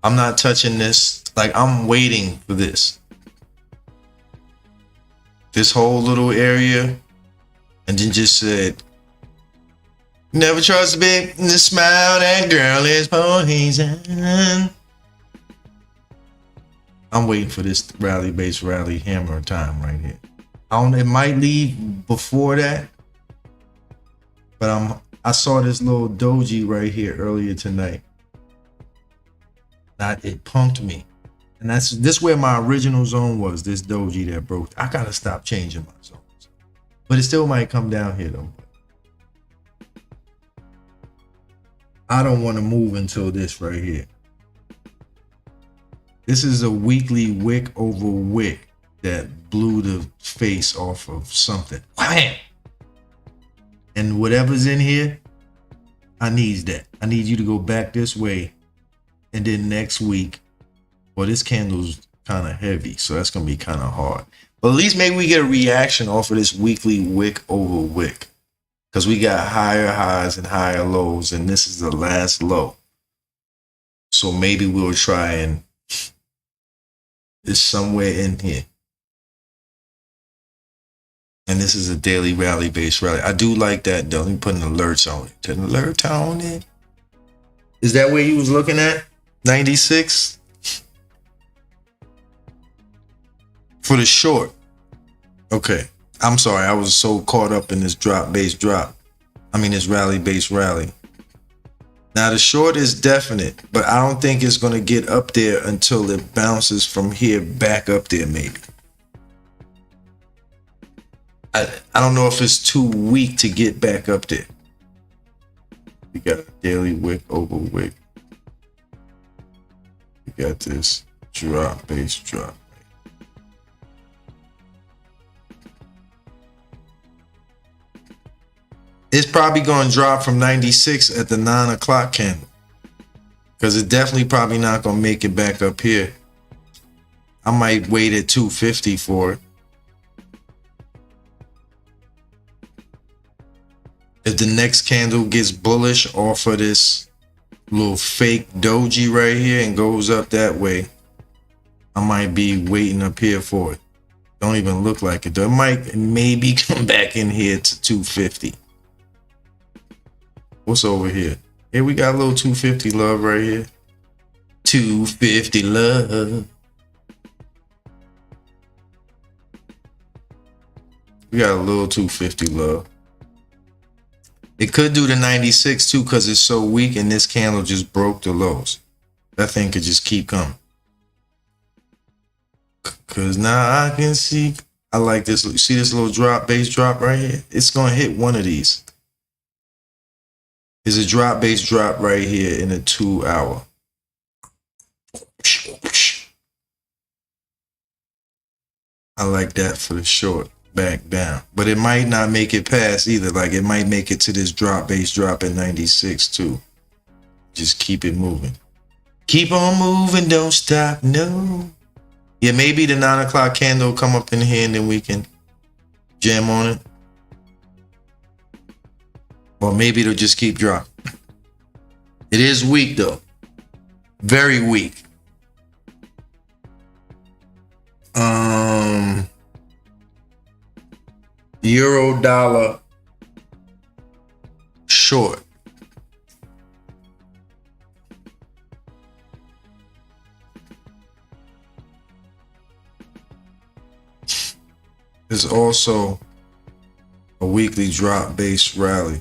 A: I'm not touching this. Like, I'm waiting for this. This whole little area. And then just said, never trust a big the smile that girl is poison. I'm waiting for this rally base rally hammer time right here. It might leave before that. But I saw this little doji right here earlier tonight. It punked me. And this where my original zone was, this doji that broke. I gotta stop changing my zones. But it still might come down here though. I don't want to move until this right here. This is a weekly wick over wick that blew the face off of something. Wham! And whatever's in here, I need that. I need you to go back this way. And then next week, well, this candle's kind of heavy, so that's going to be kind of hard. But at least maybe we get a reaction off of this weekly wick over wick. because we got higher highs and higher lows, and this is the last low. So maybe we'll try and it's somewhere in here. And this is a daily rally based rally. I do like that though. Let me put an alerts on it. An alert on it. Is that where you was looking at? 96? For the short. Okay. I'm sorry. I was so caught up in this drop based drop. I mean this rally based rally. Now the short is definite, but I don't think it's going to get up there until it bounces from here back up there maybe. I don't know if it's too weak to get back up there. We got a daily wick over wick. We got this drop base drop. It's probably going to drop from 96 at the 9 o'clock candle. Because it's definitely probably not going to make it back up here. I might wait at 250 for it. If the next candle gets bullish off of this little fake doji right here and goes up that way, I might be waiting up here for it. Don't even look like it though. It might maybe come back in here to 250. What's over here? Here we got a little 250 love right here. 250 love. We got a little 250 love. It could do the 96 too because it's so weak and this candle just broke the lows. That thing could just keep coming. Because now I can see, I like this. You see this little drop, base drop right here? It's going to hit one of these. There's a drop, base drop right here in a 2 hour. I like that for the short. Back down, but it might not make it past either. Like it might make it to this drop base drop at 96 too. Just keep it moving. Keep on moving, don't stop. No. Yeah, maybe the 9 o'clock candle will come up in here and then we can jam on it. Or maybe it'll just keep dropping. It is weak though. Very weak. Euro dollar short. There's also a weekly drop base rally.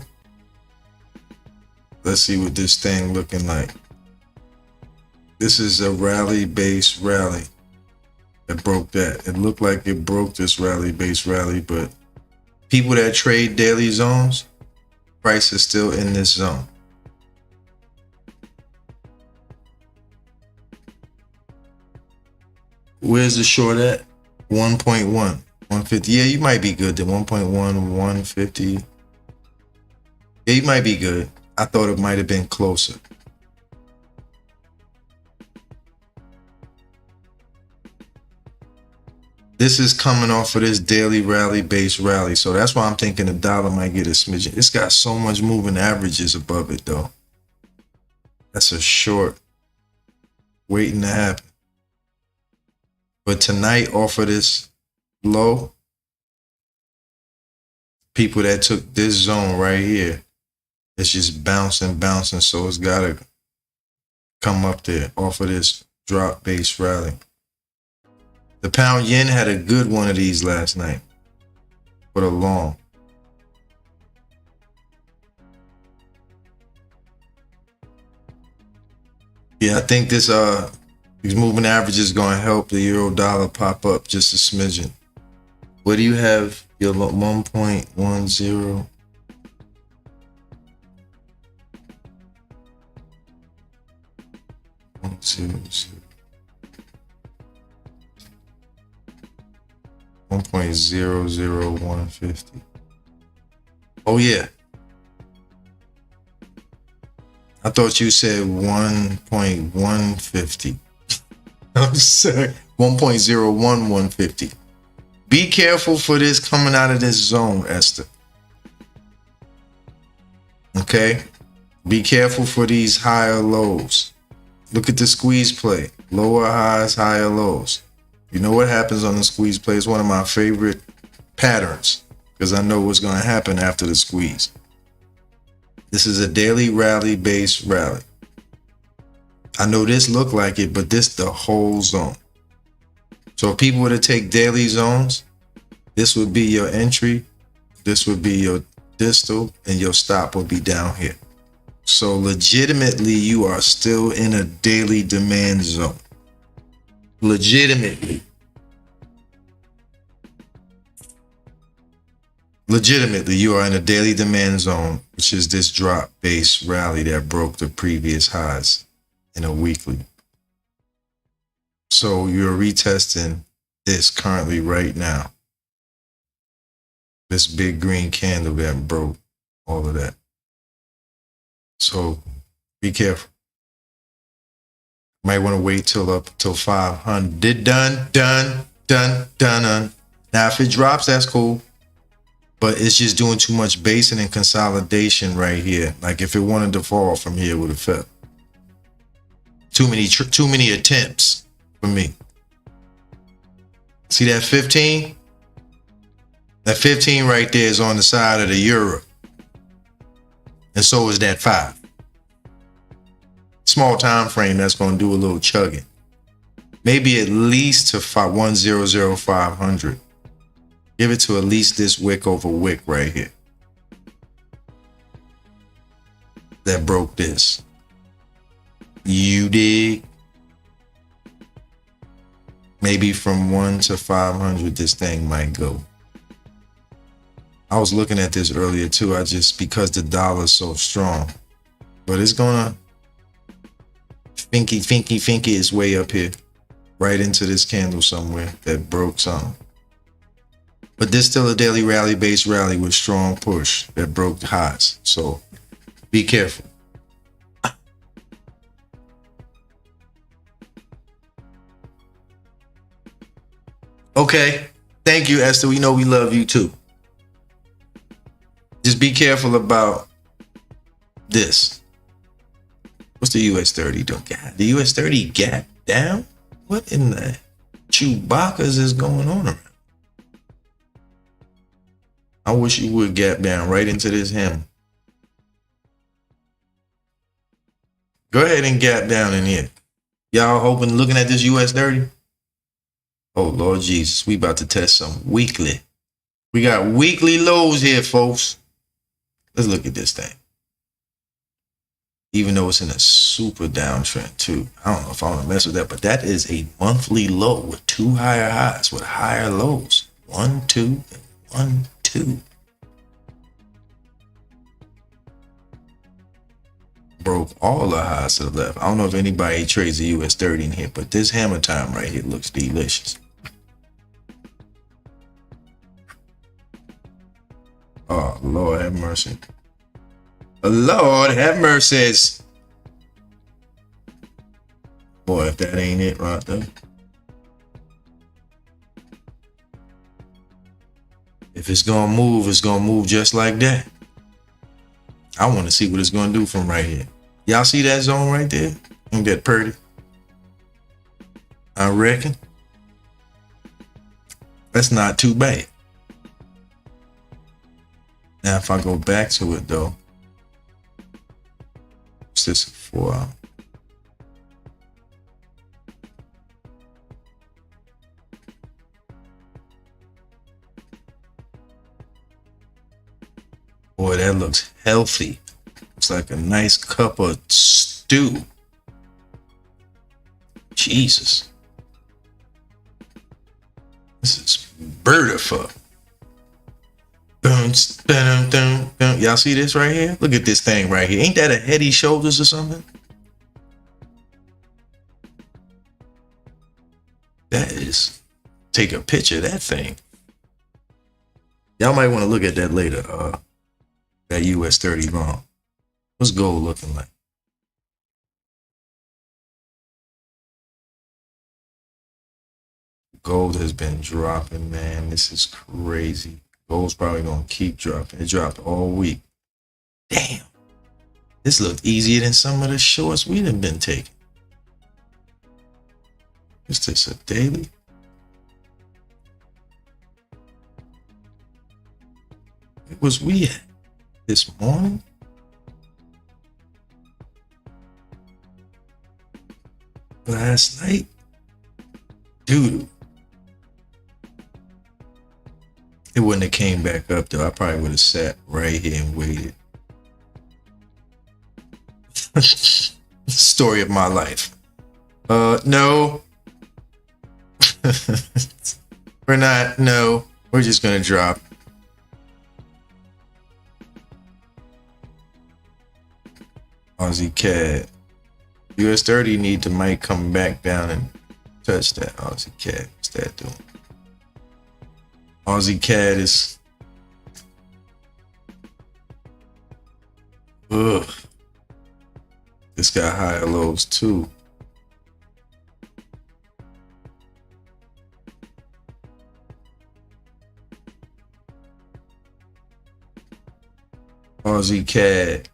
A: Let's see what this thing looking like. This is a rally base rally that broke that. It looked like it broke this rally base rally, but people that trade daily zones, price is still in this zone. Where's the short at? 1.1, 150. Yeah, you might be good. The 1.1, 150. Yeah, you might be good. I thought it might have been closer. This is coming off of this daily rally base rally. So that's why I'm thinking the dollar might get a smidgen. It's got so much moving averages above it though. That's a short waiting to happen. But tonight off of this low, people that took this zone right here, it's just bouncing. So it's got to come up there off of this drop base rally. The pound yen had a good one of these last night. For a long. Yeah, I think this these moving averages going to help the euro dollar pop up just a smidgen. What do you have? Your 1.10. 1.00. $1.00150. Oh yeah. I thought you said 1.150. I'm sorry. 1.01150. Be careful for this coming out of this zone, Esther. Okay? Be careful for these higher lows. Look at the squeeze play. Lower highs, higher lows. You know what happens on the squeeze play? It's one of my favorite patterns because I know what's going to happen after the squeeze. This is a daily rally based rally. I know this look like it, but this the whole zone. So if people were to take daily zones, this would be your entry, this would be your distal, and your stop would be down here. So legitimately, you are still in a daily demand zone. Legitimately, you are in a daily demand zone, which is this drop base rally that broke the previous highs in a weekly. So you're retesting this currently right now. This big green candle that broke all of that. So be careful. Might want to wait till 500. Done. Now, if it drops, that's cool. But it's just doing too much basing and consolidation right here. Like if it wanted to fall from here, it would have fell. Too many attempts for me. See that 15? That 15 right there is on the side of the euro. And so is that 5. Small time frame that's going to do a little chugging. Maybe at least to 100,500. Give it to at least this wick over wick right here. That broke this. You dig? Maybe from 1 to 500, this thing might go. I was looking at this earlier too. Because the dollar's so strong, but it's gonna finky its way up here, right into this candle somewhere that broke something. But this still a daily rally based rally with strong push that broke the highs. So be careful. Okay. Thank you, Esther. We know we love you too. Just be careful about this. What's the US 30 doing? God, the US 30 gap down? What in the Chewbacca's is going on around? I wish you would gap down right into this hammer. Go ahead and gap down in here. Y'all looking at this US 30? Oh, Lord Jesus, we about to test some weekly. We got weekly lows here, folks. Let's look at this thing. Even though it's in a super downtrend too. I don't know if I want to mess with that, but that is a monthly low with 2 higher highs with higher lows. 1, 2, and 1, 2. Broke all the highs to the left. I don't know if anybody trades the US 30 in here, but this hammer time right here looks delicious. Oh, Lord have mercy. Lord have mercy. Boy, if that ain't it right there. If it's gonna move just like that. I want to see what it's gonna do from right here. Y'all see that zone right there? Ain't that pretty? I reckon. That's not too bad. Now, if I go back to it though, what's this 4 hour? Boy, that looks healthy. Looks like a nice cup of stew. Jesus. This is beautiful. Y'all see this right here? Look at this thing right here. Ain't that a head and shoulders or something? That is. Take a picture of that thing. Y'all might want to look at that later. That US 30 long. What's gold looking like? Gold has been dropping, man. This is crazy. Gold's probably gonna keep dropping. It dropped all week. Damn. This looked easier than some of the shorts we done been taking. Is this a daily? Where was we at this morning? Last night? Dude. It wouldn't have came back up though. I probably would have sat right here and waited. Story of my life. No. We're not. No. We're just gonna drop. Aussie CAD. US 30 need to might come back down and touch that Aussie CAD. What's that doing? Aussie CAD is. Ugh. This got higher lows too. Aussie CAD.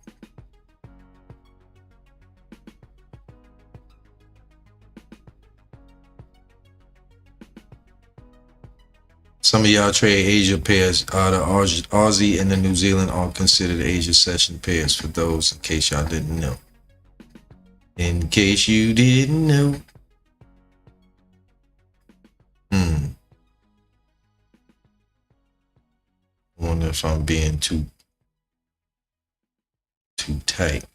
A: Some of y'all trade Asia pairs. The Aussie and the New Zealand are considered Asia session pairs for those in case y'all didn't know. In case you didn't know. I wonder if I'm being too tight.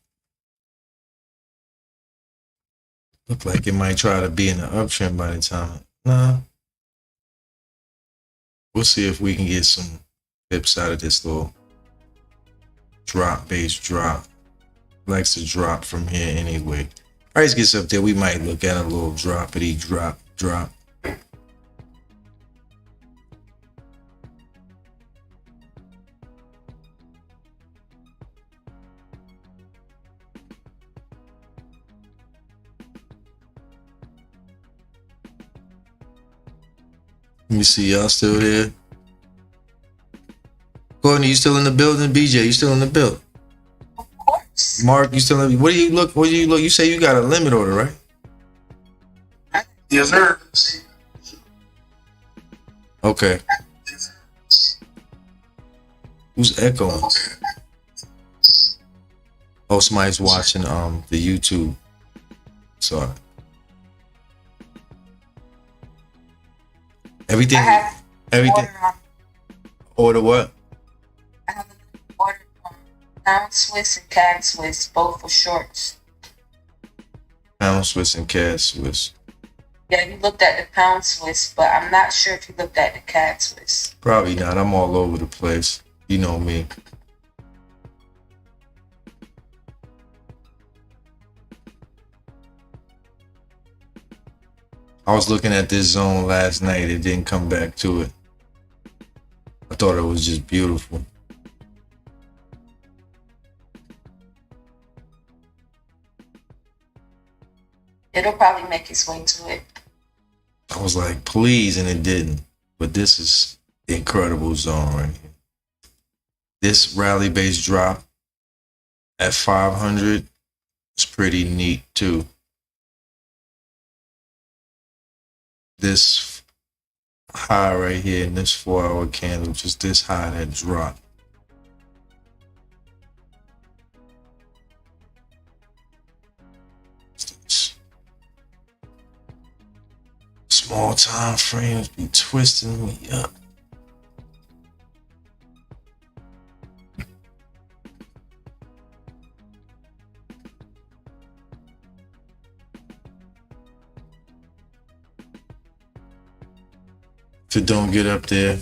A: Look like it might try to be in the uptrend by the time. Nah. We'll see if we can get some pips out of this little drop, base drop. Likes to drop from here anyway. Price gets up there, we might look at a little droppity drop. Let me see, y'all still there? Courtney, you still in the building? BJ, you still in the building?
C: Of course.
A: Mark, you still in? What do you look? You say you got a limit order, right?
B: Yes, sir.
A: Okay. Who's echoing? Oh, somebody's watching the YouTube. Sorry. Everything. Order what?
C: I have an order on Pound Swiss and CAD Swiss, both for shorts.
A: Pound Swiss and CAD Swiss.
C: Yeah, you looked at the Pound Swiss, but I'm not sure if you looked at the CAD Swiss.
A: Probably not. I'm all over the place. You know me. I was looking at this zone last night. It didn't come back to it. I thought it was just beautiful.
C: It'll probably make its way to it.
A: I was like, please, and it didn't. But this is the incredible zone right here. This rally base drop at 500 is pretty neat too. This high right here in this 4-hour candle, just this high that dropped. Small time frames be twisting me up. If it don't get up there, in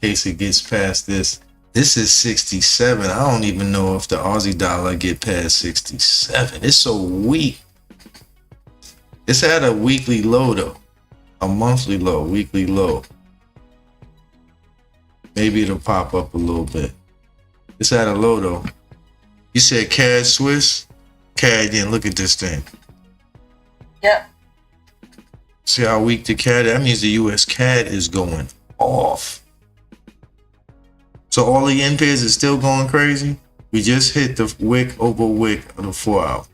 A: case it gets past this. This is 67. I don't even know if the Aussie dollar get past 67. It's so weak. It's at a weekly low though. A monthly low, weekly low. Maybe it'll pop up a little bit. It's at a low though. You said CAD Swiss? CAD, then look at this thing.
C: Yep.
A: See how weak the CAD? That means the US CAD is going off. So all the yen pairs is still going crazy? We just hit the wick over wick of the 4 hour.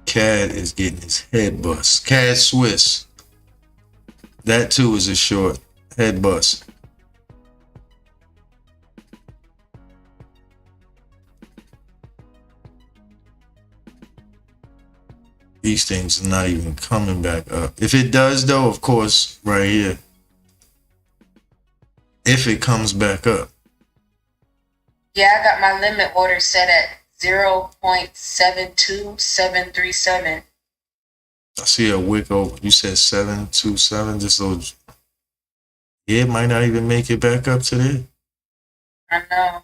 A: CAD is getting his head bust. CAD Swiss. That too is a short head bust. These things are not even coming back up. If it does though, of course, right here. If it comes back up.
C: Yeah, I got my limit order set at 0.72737.
A: I see a wick over. You said 727. This little. Yeah, it might not even make it back up to there.
C: I know.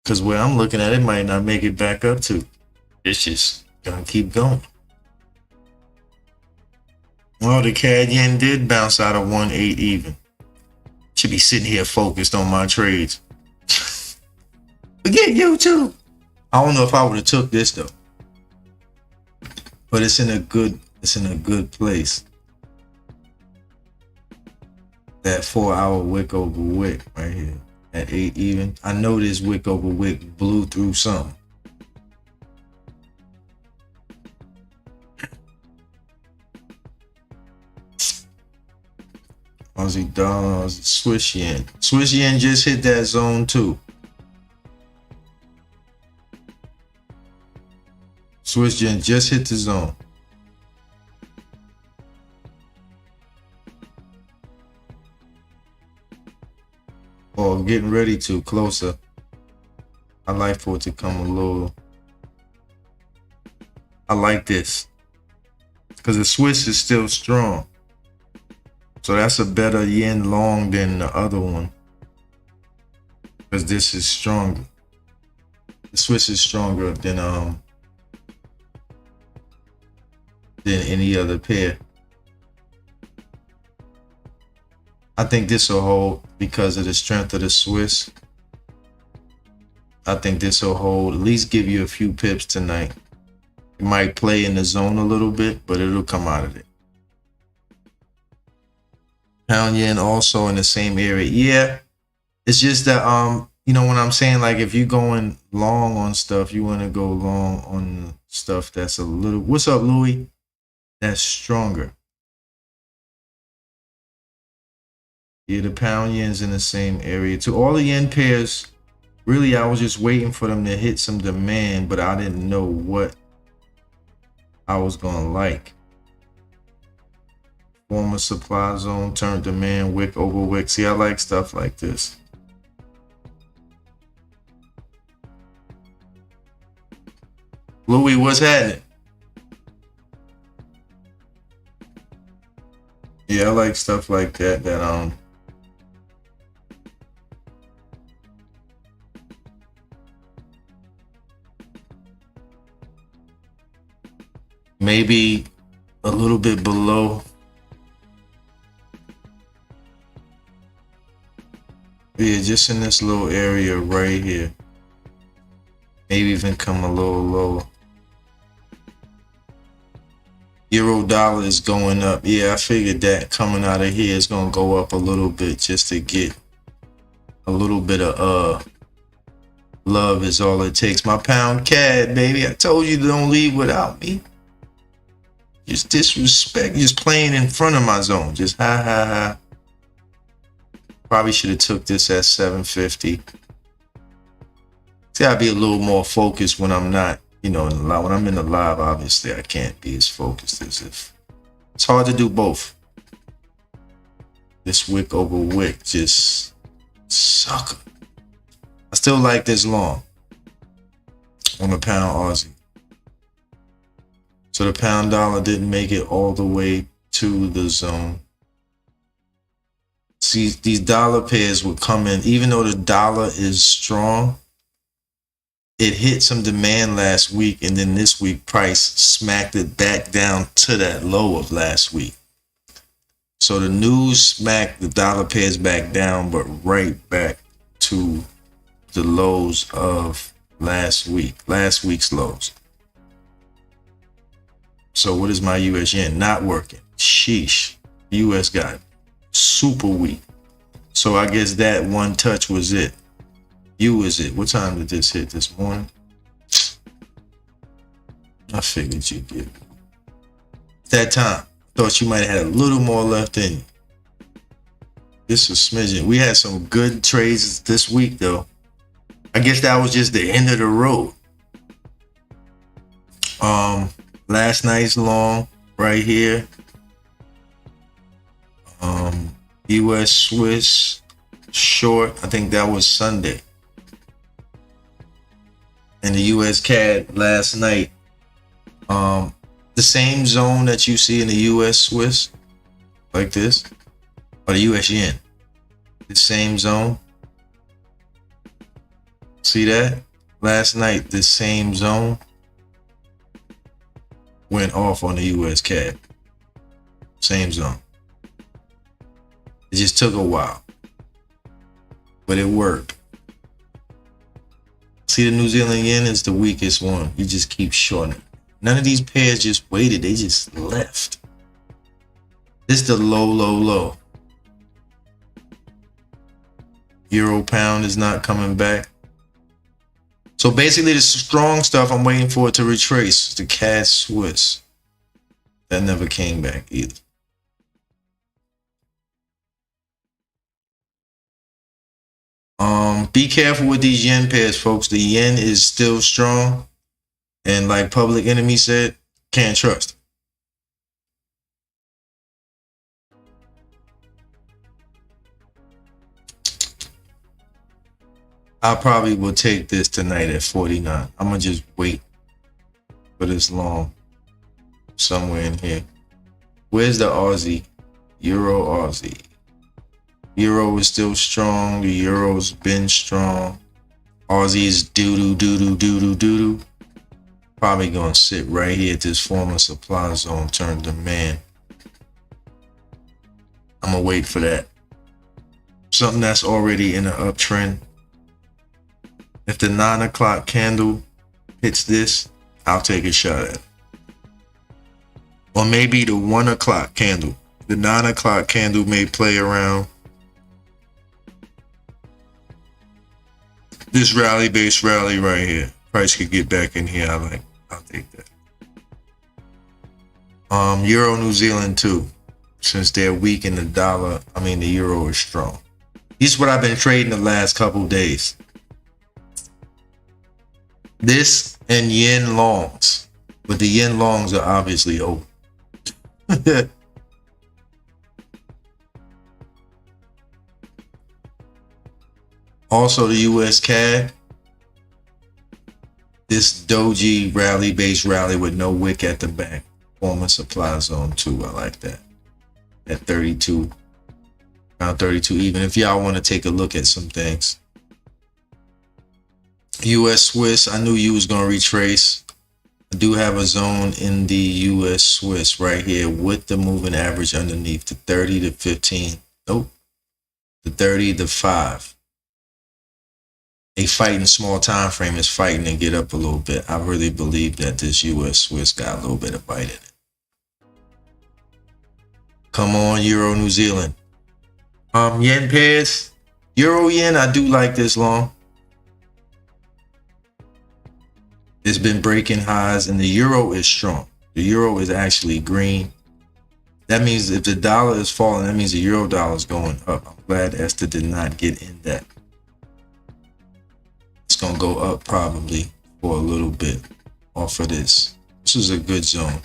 A: Because where I'm looking at it might not make it back up to. It's just gonna keep going. Well, the CAD yen did bounce out of 1.8 even. Should be sitting here focused on my trades. Forget YouTube. I don't know if I would have took this though. But it's in a good place. That 4 hour wick over wick right here at 8 even. I know this wick over wick blew through something. Aussie dollar, Aussie Swiss yen. Swiss yen just hit that zone too. Swiss yen just hit the zone. Or getting ready to closer. I like for it to come a little. I like this because the Swiss is still strong. So that's a better yen long than the other one because this is stronger. The Swiss is stronger than any other pair. I think this will hold because of the strength of the Swiss. I think this will hold, at least give you a few pips tonight. It might play in the zone a little bit, but it'll come out of it. Pound yen also in the same area. Yeah, it's just that you know what I'm saying, like if you're going long on stuff, you want to go long on stuff that's a little. What's up, Louis? That's stronger. Yeah, the pound yen's in the same area too. All the yen pairs, really, I was just waiting for them to hit some demand, but I didn't know what I was gonna like. Former supply zone, turn demand, wick over wick. See, I like stuff like this. Louis, what's happening? Yeah, I like stuff like that. Maybe a little bit below. Yeah, just in this little area right here. Maybe even come a little lower. Euro dollar is going up. Yeah, I figured that coming out of here is gonna go up a little bit just to get a little bit of love is all it takes. My pound CAD, baby. I told you don't leave without me. Just disrespect, just playing in front of my zone. Just ha. Probably should have took this at 750. See, I'd be a little more focused when I'm not, in the live. When I'm in the live, obviously I can't be as focused as if. It's hard to do both. This wick over wick, just sucker. I still like this long on the pound Aussie. So the pound dollar didn't make it all the way to the zone. See, these dollar pairs would come in, even though the dollar is strong, it hit some demand last week, and then this week price smacked it back down to that low of last week. So the news smacked the dollar pairs back down, but right back to the lows of last week's lows. So what is my US yen? Not working. sheesh, US got super weak. So I guess that one touch was it. Was it? What time did this hit this morning? I figured you did. That time, thought you might have had a little more left in you. This was smidgen. We had some good trades this week, though. I guess that was just the end of the road. Last night's long right here. US Swiss short. I think that was Sunday. And the US CAD last night. The same zone that you see in the US Swiss, like this, or the US Yen. The same zone. See that? Last night, the same zone went off on the US CAD. Same zone. It just took a while, but it worked. See, the New Zealand Yen is the weakest one. You just keep shorting. None of these pairs just waited. They just left. This is the low. Euro pound is not coming back. So basically the strong stuff, I'm waiting for it to retrace. The CAD Swiss. That never came back either. Be careful with these yen pairs, folks. The yen is still strong. And like Public Enemy said, can't trust. I probably will take this tonight at 49. I'm going to just wait for this long. Somewhere in here. Where's the Aussie? Euro Aussie. Euro is still strong. The Euro's been strong. Aussie is doo-doo. Probably going to sit right here at this former supply zone, turn demand. I'm going to wait for that. Something that's already in an uptrend. If the 9 o'clock candle hits this, I'll take a shot at it. Or maybe the 1 o'clock candle. The 9 o'clock candle may play around this rally-based rally right here. Price could get back in here. I'll take that. Euro New Zealand too. Since they're weak in the dollar, the euro is strong. This is what I've been trading the last couple days. This and yen longs. But the yen longs are obviously over. Also the US CAD. This doji rally-based rally with no wick at the back. Former supply zone too. I like that. At 32. Around 32 even. If y'all want to take a look at some things. US Swiss. I knew you was going to retrace. I do have a zone in the US Swiss right here with the moving average underneath. The 30 to 15. Nope. The 30 to 5. A fighting small time frame is fighting and get up a little bit. I really believe that this US Swiss got a little bit of bite in it. Come on, Euro New Zealand. Yen pairs. Euro yen, I do like this long. It's been breaking highs and the euro is strong. The euro is actually green. That means if the dollar is falling, that means the euro dollar is going up. I'm glad Esther did not get in that. It's going to go up probably for a little bit off of this. This is a good zone.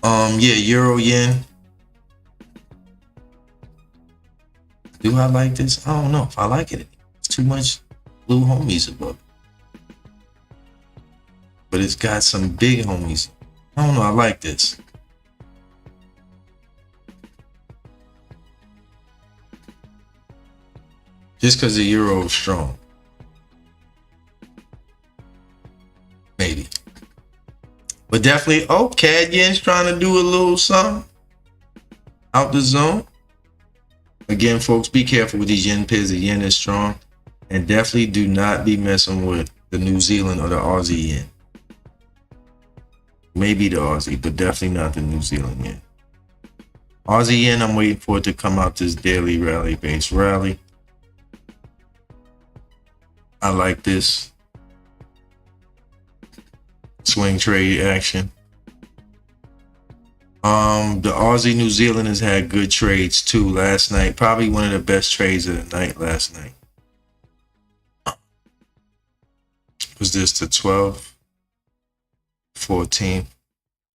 A: Yeah, euro yen. Do I like this? I don't know if I like it. It's too much blue homies above it. But it's got some big homies. I don't know. I like this. Just because the euro is strong. Maybe. But definitely, CAD yen's trying to do a little something. Out the zone. Again, folks, be careful with these yen pairs. The yen is strong. And definitely do not be messing with the New Zealand or the Aussie yen. Maybe the Aussie, but definitely not the New Zealand yen. Aussie yen, I'm waiting for it to come out this daily rally base rally. I like this swing trade action. The Aussie New Zealand has had good trades too last night. Probably one of the best trades of the night last night. Was this the 12th, 14th?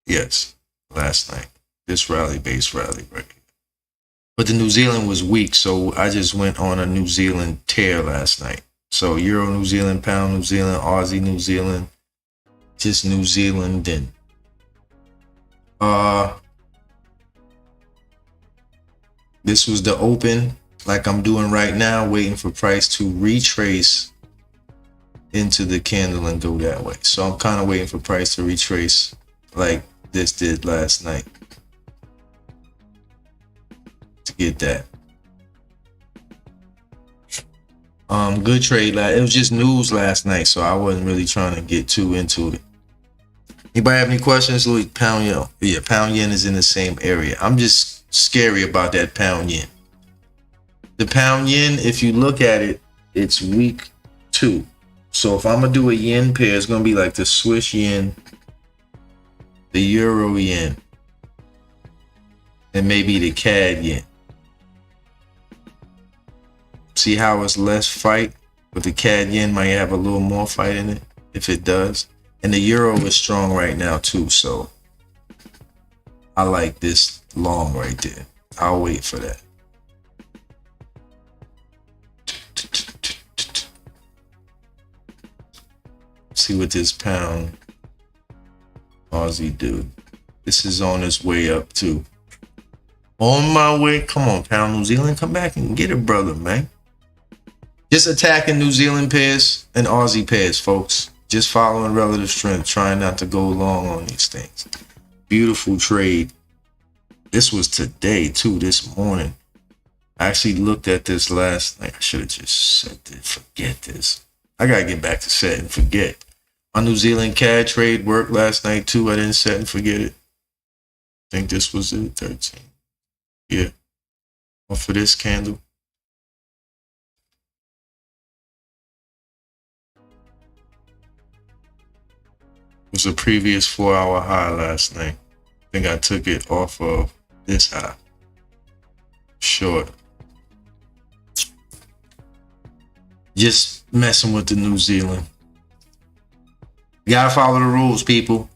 A: Yes, last night. This rally base rally right here. But the New Zealand was weak, so I just went on a New Zealand tear last night. So Euro New Zealand, Pound New Zealand, Aussie New Zealand, just New Zealand and this was the open, like I'm doing right now, waiting for price to retrace into the candle and go that way. So I'm kind of waiting for price to retrace like this did last night to get that. Good trade. It was just news last night, so I wasn't really trying to get too into it. Anybody have any questions? Louis, pound yen. Yeah, pound yen is in the same area. I'm just scary about that pound yen. The pound yen, if you look at it, it's week 2. So if I'm gonna do a yen pair, it's gonna be like the Swiss yen, the Euro yen, and maybe the CAD yen. See how it's less fight, but the CAD yen might have a little more fight in it if it does. And the Euro is strong right now too, so I like this long right there. I'll wait for that. See what this pound Aussie do. This is on its way up too. On my way. Come on, pound New Zealand. Come back and get it, brother, man. Just attacking New Zealand pairs and Aussie pairs, folks. Just following relative strength, trying not to go long on these things. Beautiful trade. This was today too, this morning. I actually looked at this last night. I should have just said it. Forget this. I gotta get back to set and forget. My New Zealand CAD trade worked last night too. I didn't set and forget it. I think this was it, 13. Yeah. Well, for this candle. It was a previous 4-hour high last night. I think I took it off of this high. Short. Just messing with the New Zealand. You gotta follow the rules, people.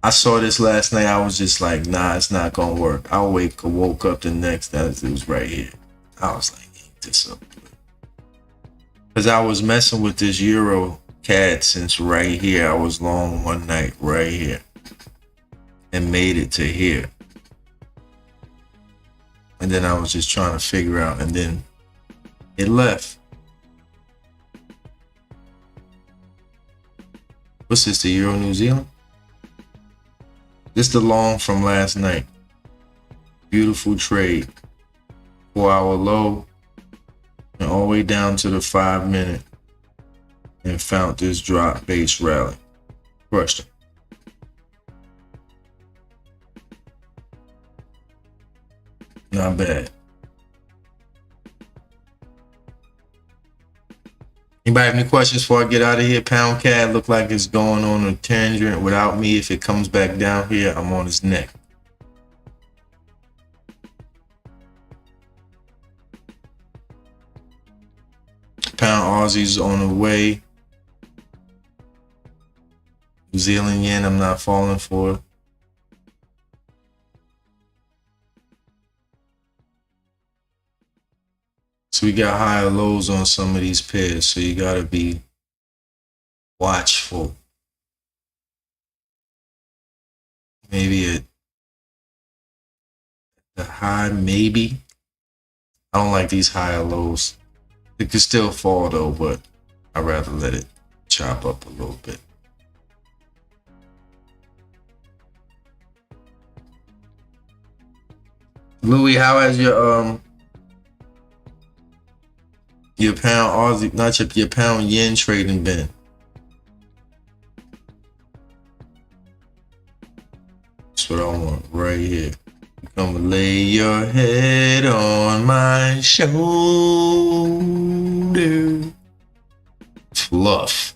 A: I saw this last night. I was just like, nah, it's not gonna work. I woke up the next day. It was right here. I was like, eat this up. Because I was messing with this Euro CAD since right here. I was long one night right here and made it to here. And then I was just trying to figure out, and then it left. What's this, the Euro New Zealand? This the long from last night. Beautiful trade. 4-hour low and all the way down to the 5-minute and found this drop base rally. Crushed it. Not bad. Anybody have any questions before I get out of here? Pound CAD look like it's going on a tangent without me. If it comes back down here, I'm on his neck. Pound Aussie's on the way. New Zealand yen, I'm not falling for. So we got higher lows on some of these pairs, so you gotta be watchful. Maybe a high, maybe. I don't like these higher lows. It could still fall though, but I'd rather let it chop up a little bit. Louis, how has your pound Aussie, not your pound yen trading been? That's what I want right here. Come lay your head on my shoulder. Fluff.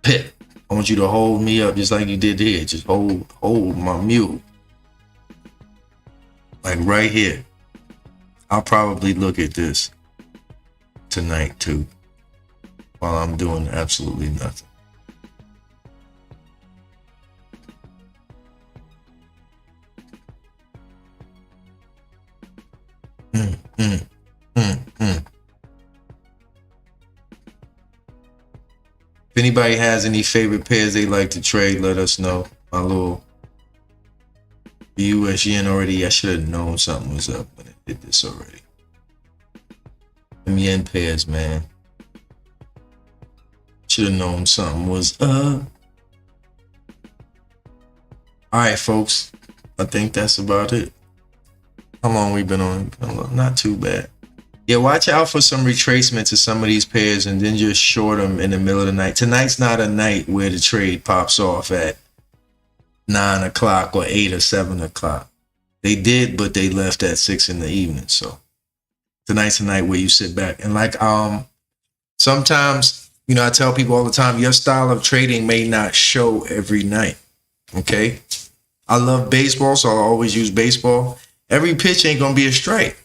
A: Pip. I want you to hold me up just like you did here. Just hold my mule. Like right here. I'll probably look at this tonight too, while I'm doing absolutely nothing. If anybody has any favorite pairs they like to trade, let us know. My little U.S. yen already. I should have known something was up when it did this already. Them yen pairs, man. Should have known something was up. All right, folks. I think that's about it. How long we been on? Not too bad. Yeah, watch out for some retracement to some of these pairs and then just short them in the middle of the night. Tonight's not a night where the trade pops off at 9 o'clock or 8 or 7 o'clock. They did, but they left at 6 in the evening. So tonight's a night where you sit back. And like sometimes, you know, I tell people all the time, your style of trading may not show every night. Okay? I love baseball, so I'll always use baseball. Every pitch ain't going to be a strike.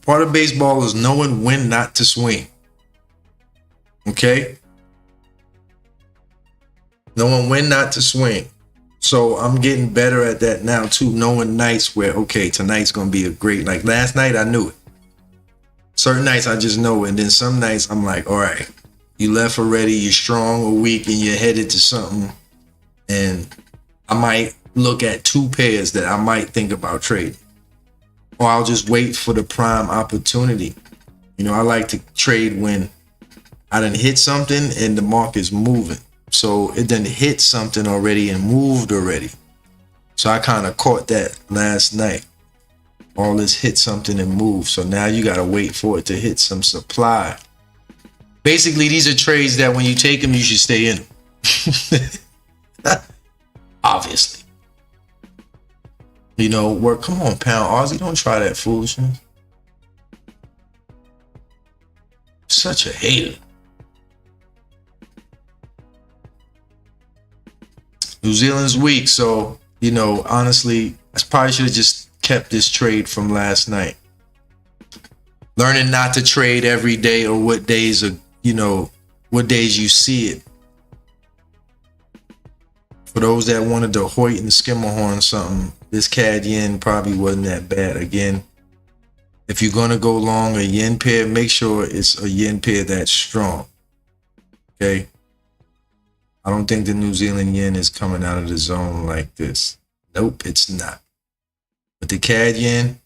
A: Part of baseball is knowing when not to swing. Okay? Knowing when not to swing. So I'm getting better at that now too. Knowing nights where, okay, tonight's going to be a great, like last night I knew it. Certain nights I just know it. And then some nights I'm like, all right, you left already, you're strong or weak and you're headed to something. And I might look at two pairs that I might think about trading. Or I'll just wait for the prime opportunity. You know, I like to trade when I done hit something and the market's moving. So it done hit something already and moved already. So I kind of caught that last night. All this hit something and moved. So now you got to wait for it to hit some supply. Basically, these are trades that when you take them, you should stay in them. Obviously. You know, work. Come on, pound Aussie. Don't try that foolishness. Such a hater. New Zealand's weak, so, you know, honestly, I probably should have just kept this trade from last night. Learning not to trade every day or what days are, you know, what days you see it. For those that wanted to Hoyt and Skimmerhorn something, this CAD yen probably wasn't that bad. Again, if you're going to go long a yen pair, make sure it's a yen pair that's strong. Okay? I don't think the New Zealand yen is coming out of the zone like this. Nope, it's not. But the CAD yen,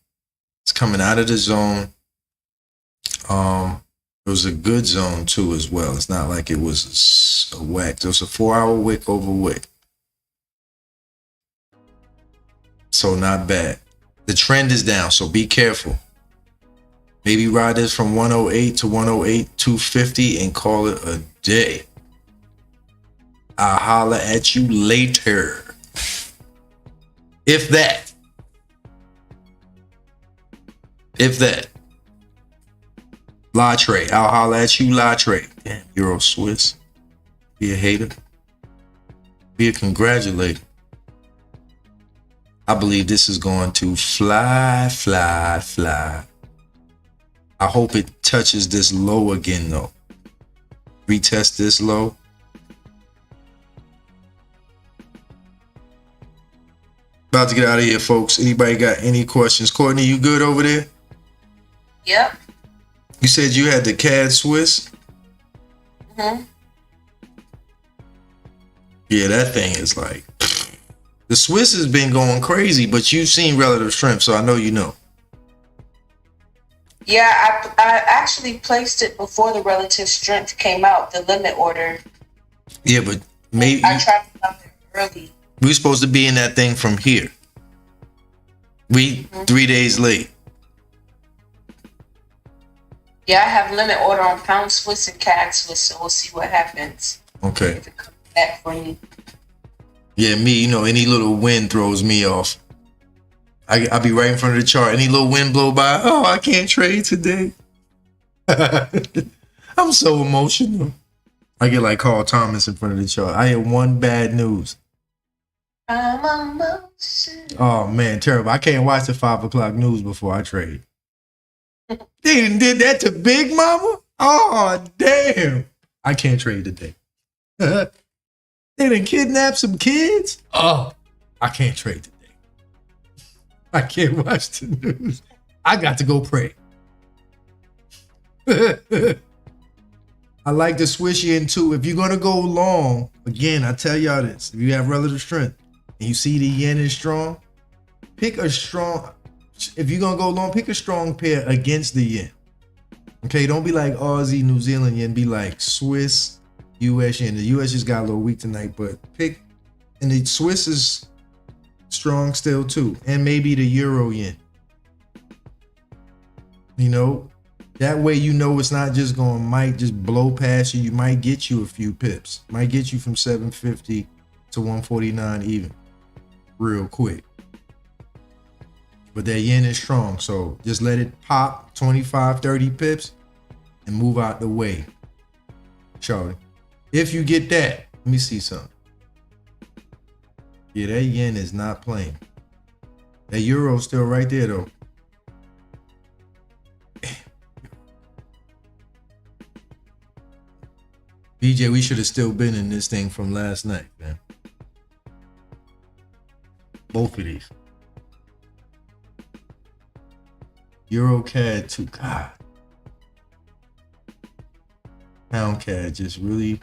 A: it's coming out of the zone. It was a good zone too as well. It's not like it was a whack. There was a 4-hour wick over wick. So not bad. The trend is down, so be careful. Maybe ride this from 108 to 108, 250 and call it a day. I'll holler at you later. If that. If that. La trade. I'll holler at you, la trade. Damn, Euro Swiss. Be a hater. Be a congratulator. I believe this is going to fly, fly, fly. I hope it touches this low again, though. Retest this low. About to get out of here, folks. Anybody got any questions? Courtney, you good over there?
C: Yep.
A: You said you had the CAD Swiss?
C: Mm-hmm.
A: Yeah, that thing is like... The Swiss has been going crazy, but you've seen relative strength, so I know you know.
C: Yeah, I actually placed it before the relative strength came out, the limit order.
A: Yeah, but maybe...
C: I tried to come there early.
A: We were supposed to be in that thing from here. We 3 days late.
C: Yeah, I have limit order on pound Swiss and CAD Swiss, so we'll see what happens.
A: Okay.
C: If it comes back for me.
A: Yeah, me, you know, any little wind throws me off. I'll be right in front of the chart. Any little wind blow by, oh, I can't trade today. I'm so emotional. I get like Carl Thomas in front of the chart. I had one bad news.
C: I'm emotional.
A: Oh man, terrible. I can't watch the 5 o'clock news before I trade. They done did that to Big Mama? Oh, damn. I can't trade today. They done kidnapped some kids? Oh, I can't trade today. I can't watch the news. I got to go pray. I like to switch in too. If you're going to go long, again, I tell y'all this. If you have relative strength and you see the yen is strong, pick a strong, if you're going to go long, pick a strong pair against the yen. Okay, don't be like Aussie, New Zealand yen. Be like Swiss, U.S. yen. The U.S. just got a little weak tonight, but pick, and the Swiss is strong still too. And maybe the Euro yen. You know, that way you know it's not just going, might just blow past you. You might get you a few pips. Might get you from 750 to 149 even real quick. But that yen is strong, so just let it pop 25, 30 pips and move out the way. Charlie, if you get that, let me see something. Yeah, that yen is not playing. That euro's still right there though. BJ, we should have still been in this thing from last night, man. Both of these. EuroCAD too. God. Pound CAD just really.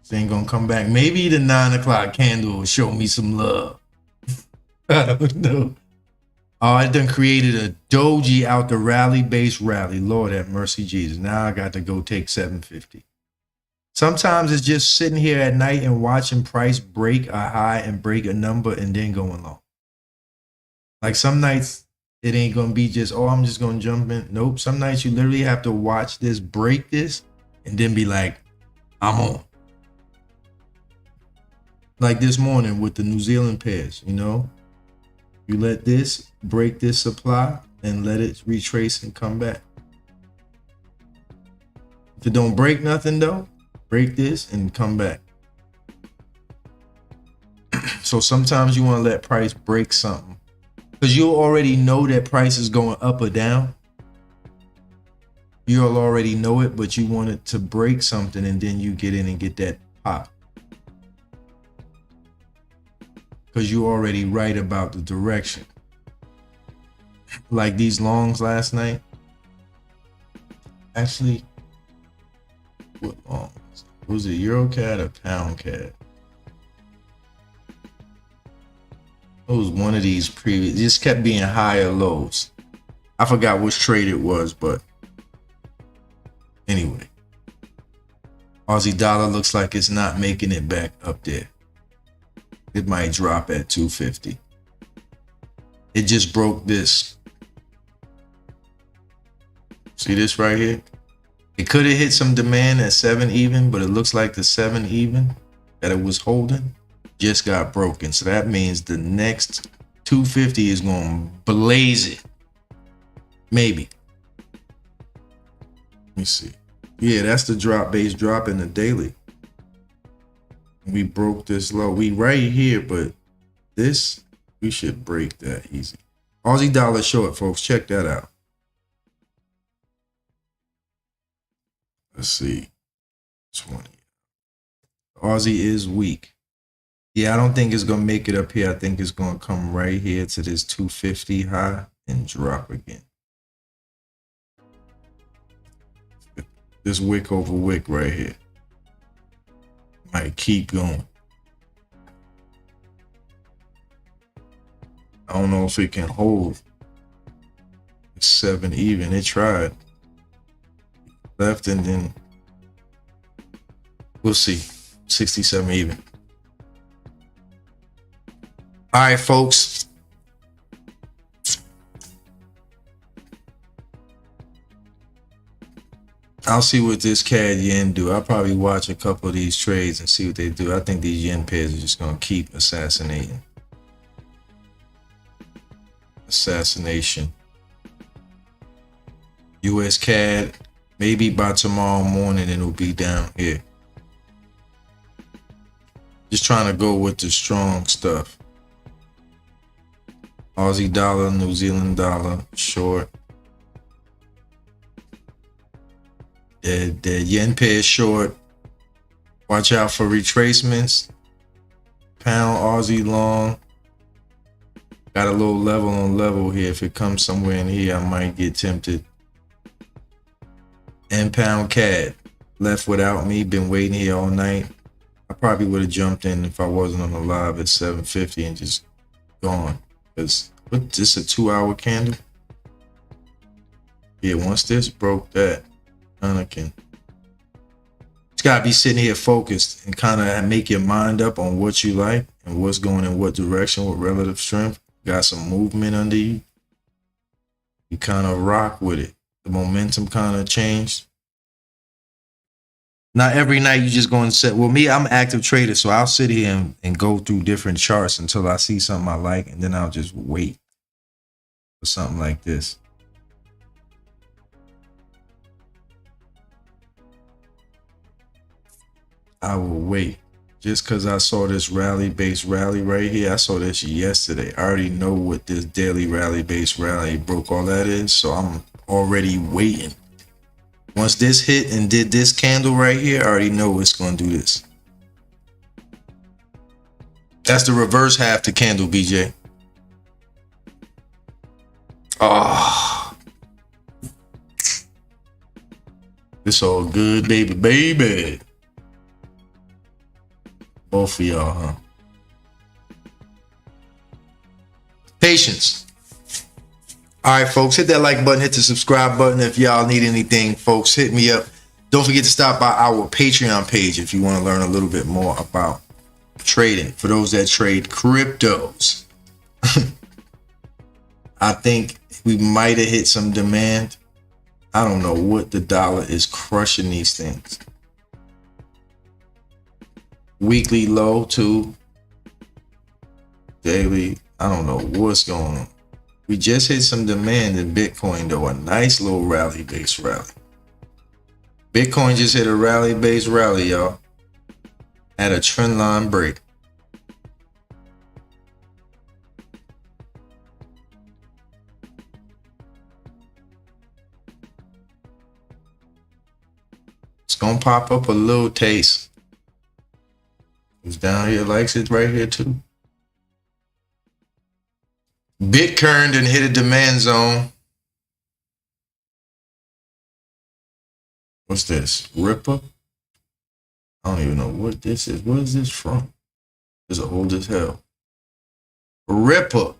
A: This ain't gonna come back. Maybe the 9 o'clock candle will show me some love. I don't know. Oh, I done created a doji out the rally-based rally. Lord have mercy, Jesus. Now I got to go take 750. Sometimes it's just sitting here at night and watching price break a high and break a number and then going long. Like some nights, it ain't going to be just, oh, I'm just going to jump in. Nope. Some nights you literally have to watch this, break this, and then be like, I'm on. Like this morning with the New Zealand pairs, you know? You let this break this supply and let it retrace and come back. If it don't break nothing though, break this and come back. So sometimes you want to let price break something because you already know that price is going up or down. You'll already know it, but you want it to break something and then you get in and get that pop. Because you already right about the direction. Like these longs last night. Actually, what long? Was it EuroCAD or Pound CAD? It was one of these previous. It just kept being higher lows. I forgot which trade it was, but anyway. Aussie dollar looks like it's not making it back up there. It might drop at 250. It just broke this. See this right here? It could have hit some demand at 7 even, but it looks like the 7 even that it was holding just got broken. So that means the next 250 is going to blaze it. Maybe. Let me see. Yeah, that's the drop base drop in the daily. We broke this low. We right here, but this, we should break that easy. Aussie dollar short, folks. Check that out. Let's see. 20. Aussie is weak. Yeah, I don't think it's going to make it up here. I think it's going to come right here to this 250 high and drop again. This wick over wick right here. Might keep going. I don't know if it can hold. It's 7 even. It tried. Left and then we'll see. 67 even. All right, folks. I'll see what this CAD yen do. I'll probably watch a couple of these trades and see what they do. I think these yen pairs are just gonna keep assassinating. Assassination. US CAD, maybe by tomorrow morning it'll be down here. Just trying to go with the strong stuff. Aussie dollar, New Zealand dollar, short. The yen pair short. Watch out for retracements. Pound, Aussie long. Got a little level on level here. If it comes somewhere in here, I might get tempted. And pound CAD. Left without me. Been waiting here all night. I probably would have jumped in if I wasn't on the live at 7:50 and just gone. Because what, this a 2-hour candle? Yeah, once this broke that, Anakin. It's gotta be sitting here focused and kind of make your mind up on what you like and what's going in what direction with relative strength. Got some movement under you. You kind of rock with it. The momentum kind of changed. Not every night you just go and set. Well, me, I'm an active trader, so I'll sit here and go through different charts until I see something I like, and then I'll just wait for something like this. I will wait. Just because I saw this rally-based rally right here, I saw this yesterday. I already know what this daily rally-based rally broke all that is, so I'm already waiting. Once this hit and did this candle right here, I already know it's going to do this. That's the reverse half the candle, BJ. Oh. It's all good, baby, baby. Both of y'all, huh? Patience. All right, folks, hit that like button, hit the subscribe button. If y'all need anything, folks, hit me up. Don't forget to stop by our Patreon page if you want to learn a little bit more about trading. For those that trade cryptos, I think we might have hit some demand. I don't know what the dollar is crushing these things. Weekly low too. Daily, I don't know what's going on. We just hit some demand in Bitcoin though, a nice little rally-based rally. Bitcoin just hit a rally-based rally, y'all. Had a trend line break. It's gonna pop up a little taste. Who's down here likes it right here too. Bitcoin done hit a demand zone. What's this? Ripper? I don't even know what this is. What is this from? It's old as hell. Ripper.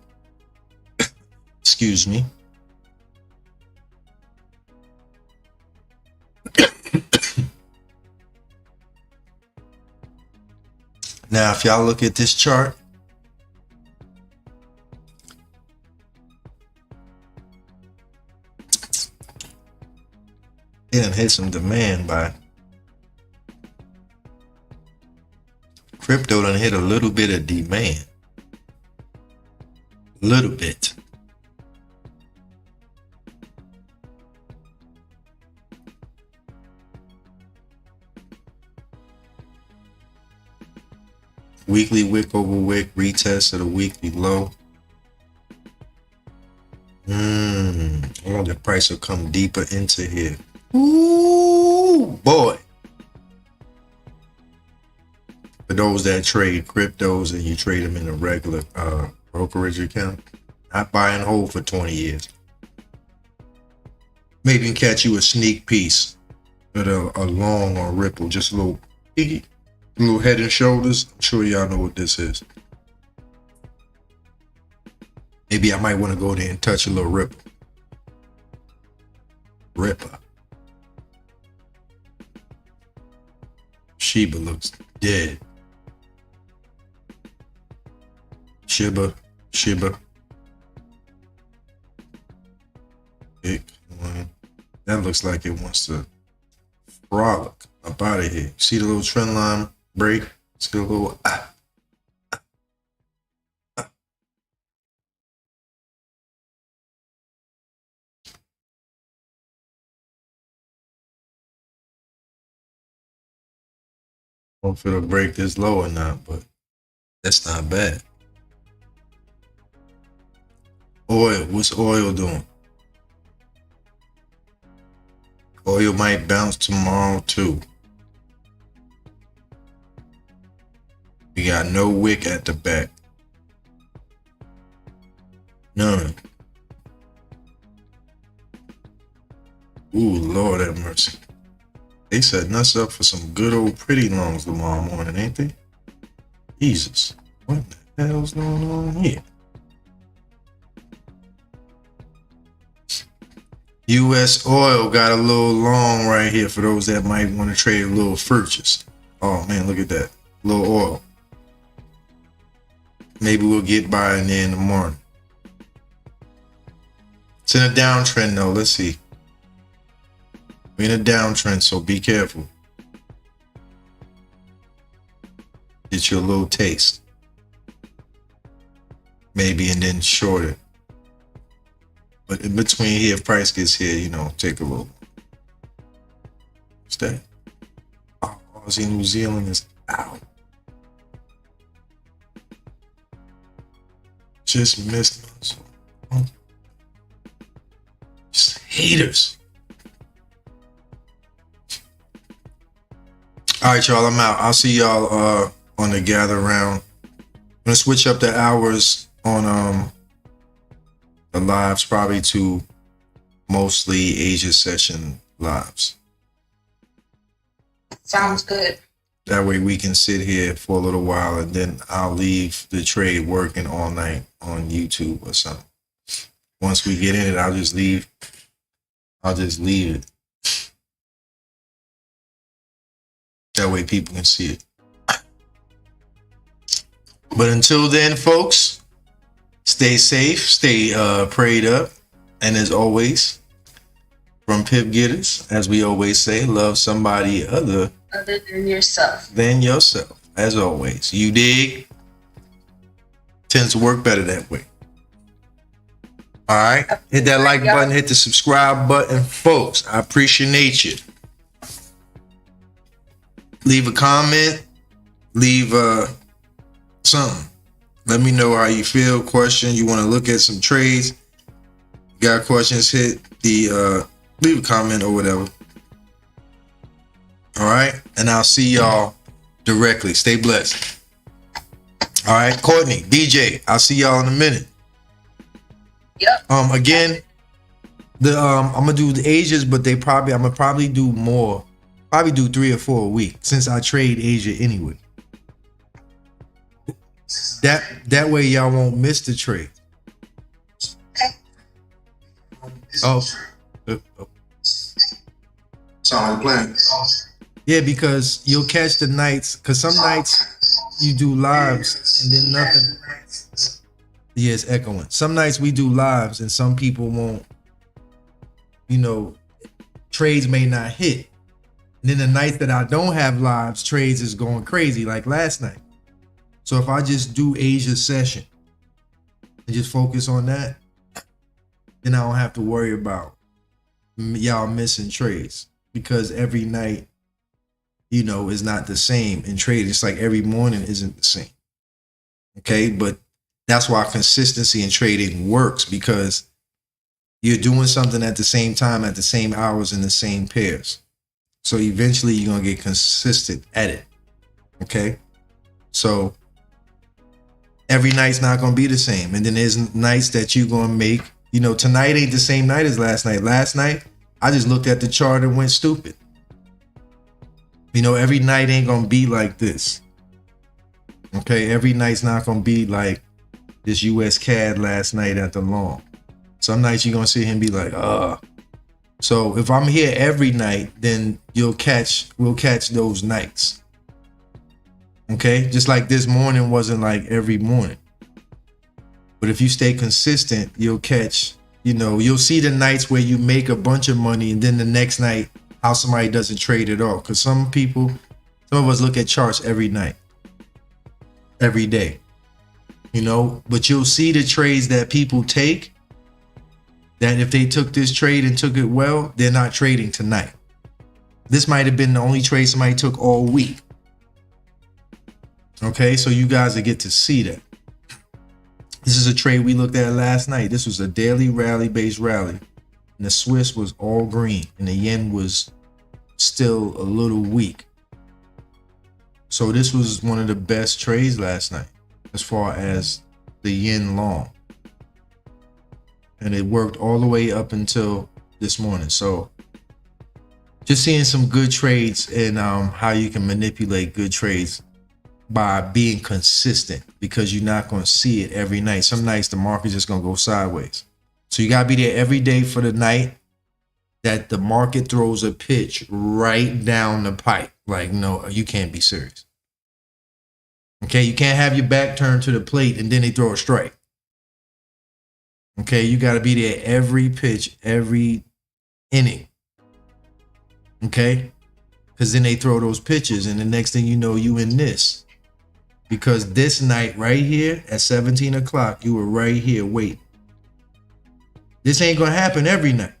A: Excuse me. Now, if y'all look at this chart, it done hit some demand by crypto. Done hit a little bit of demand. Little bit. Weekly wick over wick, retest of the weekly low. I want the price will come deeper into here. Ooh, boy. For those that trade cryptos and you trade them in a regular brokerage account, not buy and hold for 20 years. Maybe can catch you a sneak piece at a long or ripple, just a little head and shoulders. I'm sure y'all know what this is. Maybe I might want to go there and touch a little ripple. Ripper. Shiba looks dead. Shiba. Bitcoin. That looks like it wants to frolic up out of here. See the little trend line break? See the little I don't know if it'll break this low or not, but that's not bad. Oil, what's oil doing? Oil might bounce tomorrow too. We got no wick at the back. None. Ooh, Lord have mercy. They setting us up for some good old pretty longs tomorrow morning, ain't they? Jesus. What the hell's going on here? U.S. oil got a little long right here for those that might want to trade a little futures. Oh man, look at that. Little oil. Maybe we'll get by in there in the morning. It's in a downtrend though. Let's see. We're in a downtrend, so be careful. Get you a little taste. Maybe, and then short it. But in between here, if price gets here, you know, take a little. What's that? Oh, Aussie New Zealand is out. Just missed us. Just haters. All right, y'all, I'm out. I'll see y'all on the gather round. I'm gonna switch up the hours on the lives, probably to mostly Asia session lives.
C: Sounds good.
A: That way we can sit here for a little while, and then I'll leave the trade working all night on YouTube or something. Once we get in it, I'll just leave it. That way people can see it. But until then, folks, stay safe, stay prayed up. And as always, from Pip Getterz, as we always say, love somebody other
C: than yourself.
A: As always. You dig? Tends to work better that way. All right. Hit that like button, hit the subscribe button. Folks, I appreciate you. Leave a comment, leave something. Let me know how you feel. Question, you want to look at some trades, got questions, hit the leave a comment or whatever. All right, and I'll see y'all directly. Stay blessed. All right, Courtney, DJ, I'll see y'all in a minute.
C: Yep.
A: Again, the I'm gonna do the Asias, but I'm gonna probably do more. Probably do 3 or 4 a week since I trade Asia anyway. That way y'all won't miss the trade. Oh.
B: Sound like plan.
A: Yeah, because you'll catch the nights, because some nights you do lives and then nothing. Yeah, it's echoing. Some nights we do lives and some people won't, you know, trades may not hit. And then the night that I don't have lives, trades is going crazy like last night. So if I just do Asia session and just focus on that, then I don't have to worry about y'all missing trades, because every night, you know, is not the same in trade. It's like every morning isn't the same. Okay, but that's why consistency in trading works, because you're doing something at the same time, at the same hours, in the same pairs. So eventually you're going to get consistent at it. Okay. So every night's not going to be the same. And then there's nights that you're going to make, you know, tonight ain't the same night as last night. Last night, I just looked at the chart and went stupid. You know, every night ain't going to be like this. Okay. Every night's not going to be like this US CAD last night at the long. Some nights you're going to see him be like, So if I'm here every night, then we'll catch those nights. Okay? Just like this morning wasn't like every morning. But if you stay consistent, you'll catch, you know, you'll see the nights where you make a bunch of money and then the next night how somebody doesn't trade at all. Because some of us look at charts every night, every day, you know, but you'll see the trades that people take, that if they took this trade and took it well, they're not trading tonight. This might have been the only trade somebody took all week. Okay, so you guys will get to see that. This is a trade we looked at last night. This was a daily rally-based rally. And the Swiss was all green and the yen was still a little weak. So this was one of the best trades last night as far as the yen long. And it worked all the way up until this morning. So just seeing some good trades and how you can manipulate good trades by being consistent, because you're not going to see it every night. Some nights the market's just going to go sideways. So you got to be there every day for the night that the market throws a pitch right down the pipe. Like, no, you can't be serious. Okay, you can't have your back turned to the plate and then they throw a strike. Okay, you got to be there every pitch, every inning. Okay, because then they throw those pitches and the next thing you know, you in this. Because this night right here at 17 o'clock, you were right here waiting. This ain't going to happen every night.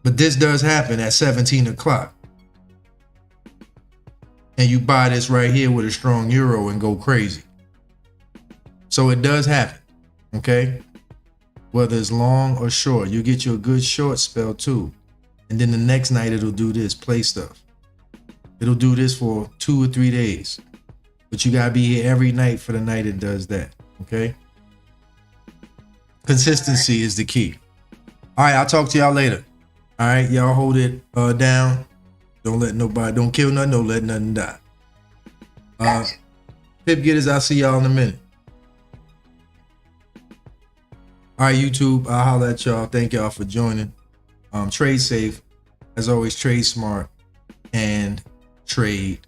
A: But this does happen at 17 o'clock. And you buy this right here with a strong euro and go crazy. So it does happen. Okay? Whether it's long or short, you get you a good short spell too. And then the next night it'll do this, play stuff. It'll do this for 2 or 3 days. But you gotta be here every night for the night it does that. Okay? Consistency is the key. All right, I'll talk to y'all later. All right, y'all hold it down. Don't let nobody, don't kill nothing, don't let nothing die. Pip Getterz, I'll see y'all in a minute. All right, YouTube, I'll holler at y'all. Thank y'all for joining. Trade safe. As always, trade smart and trade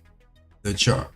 A: the chart.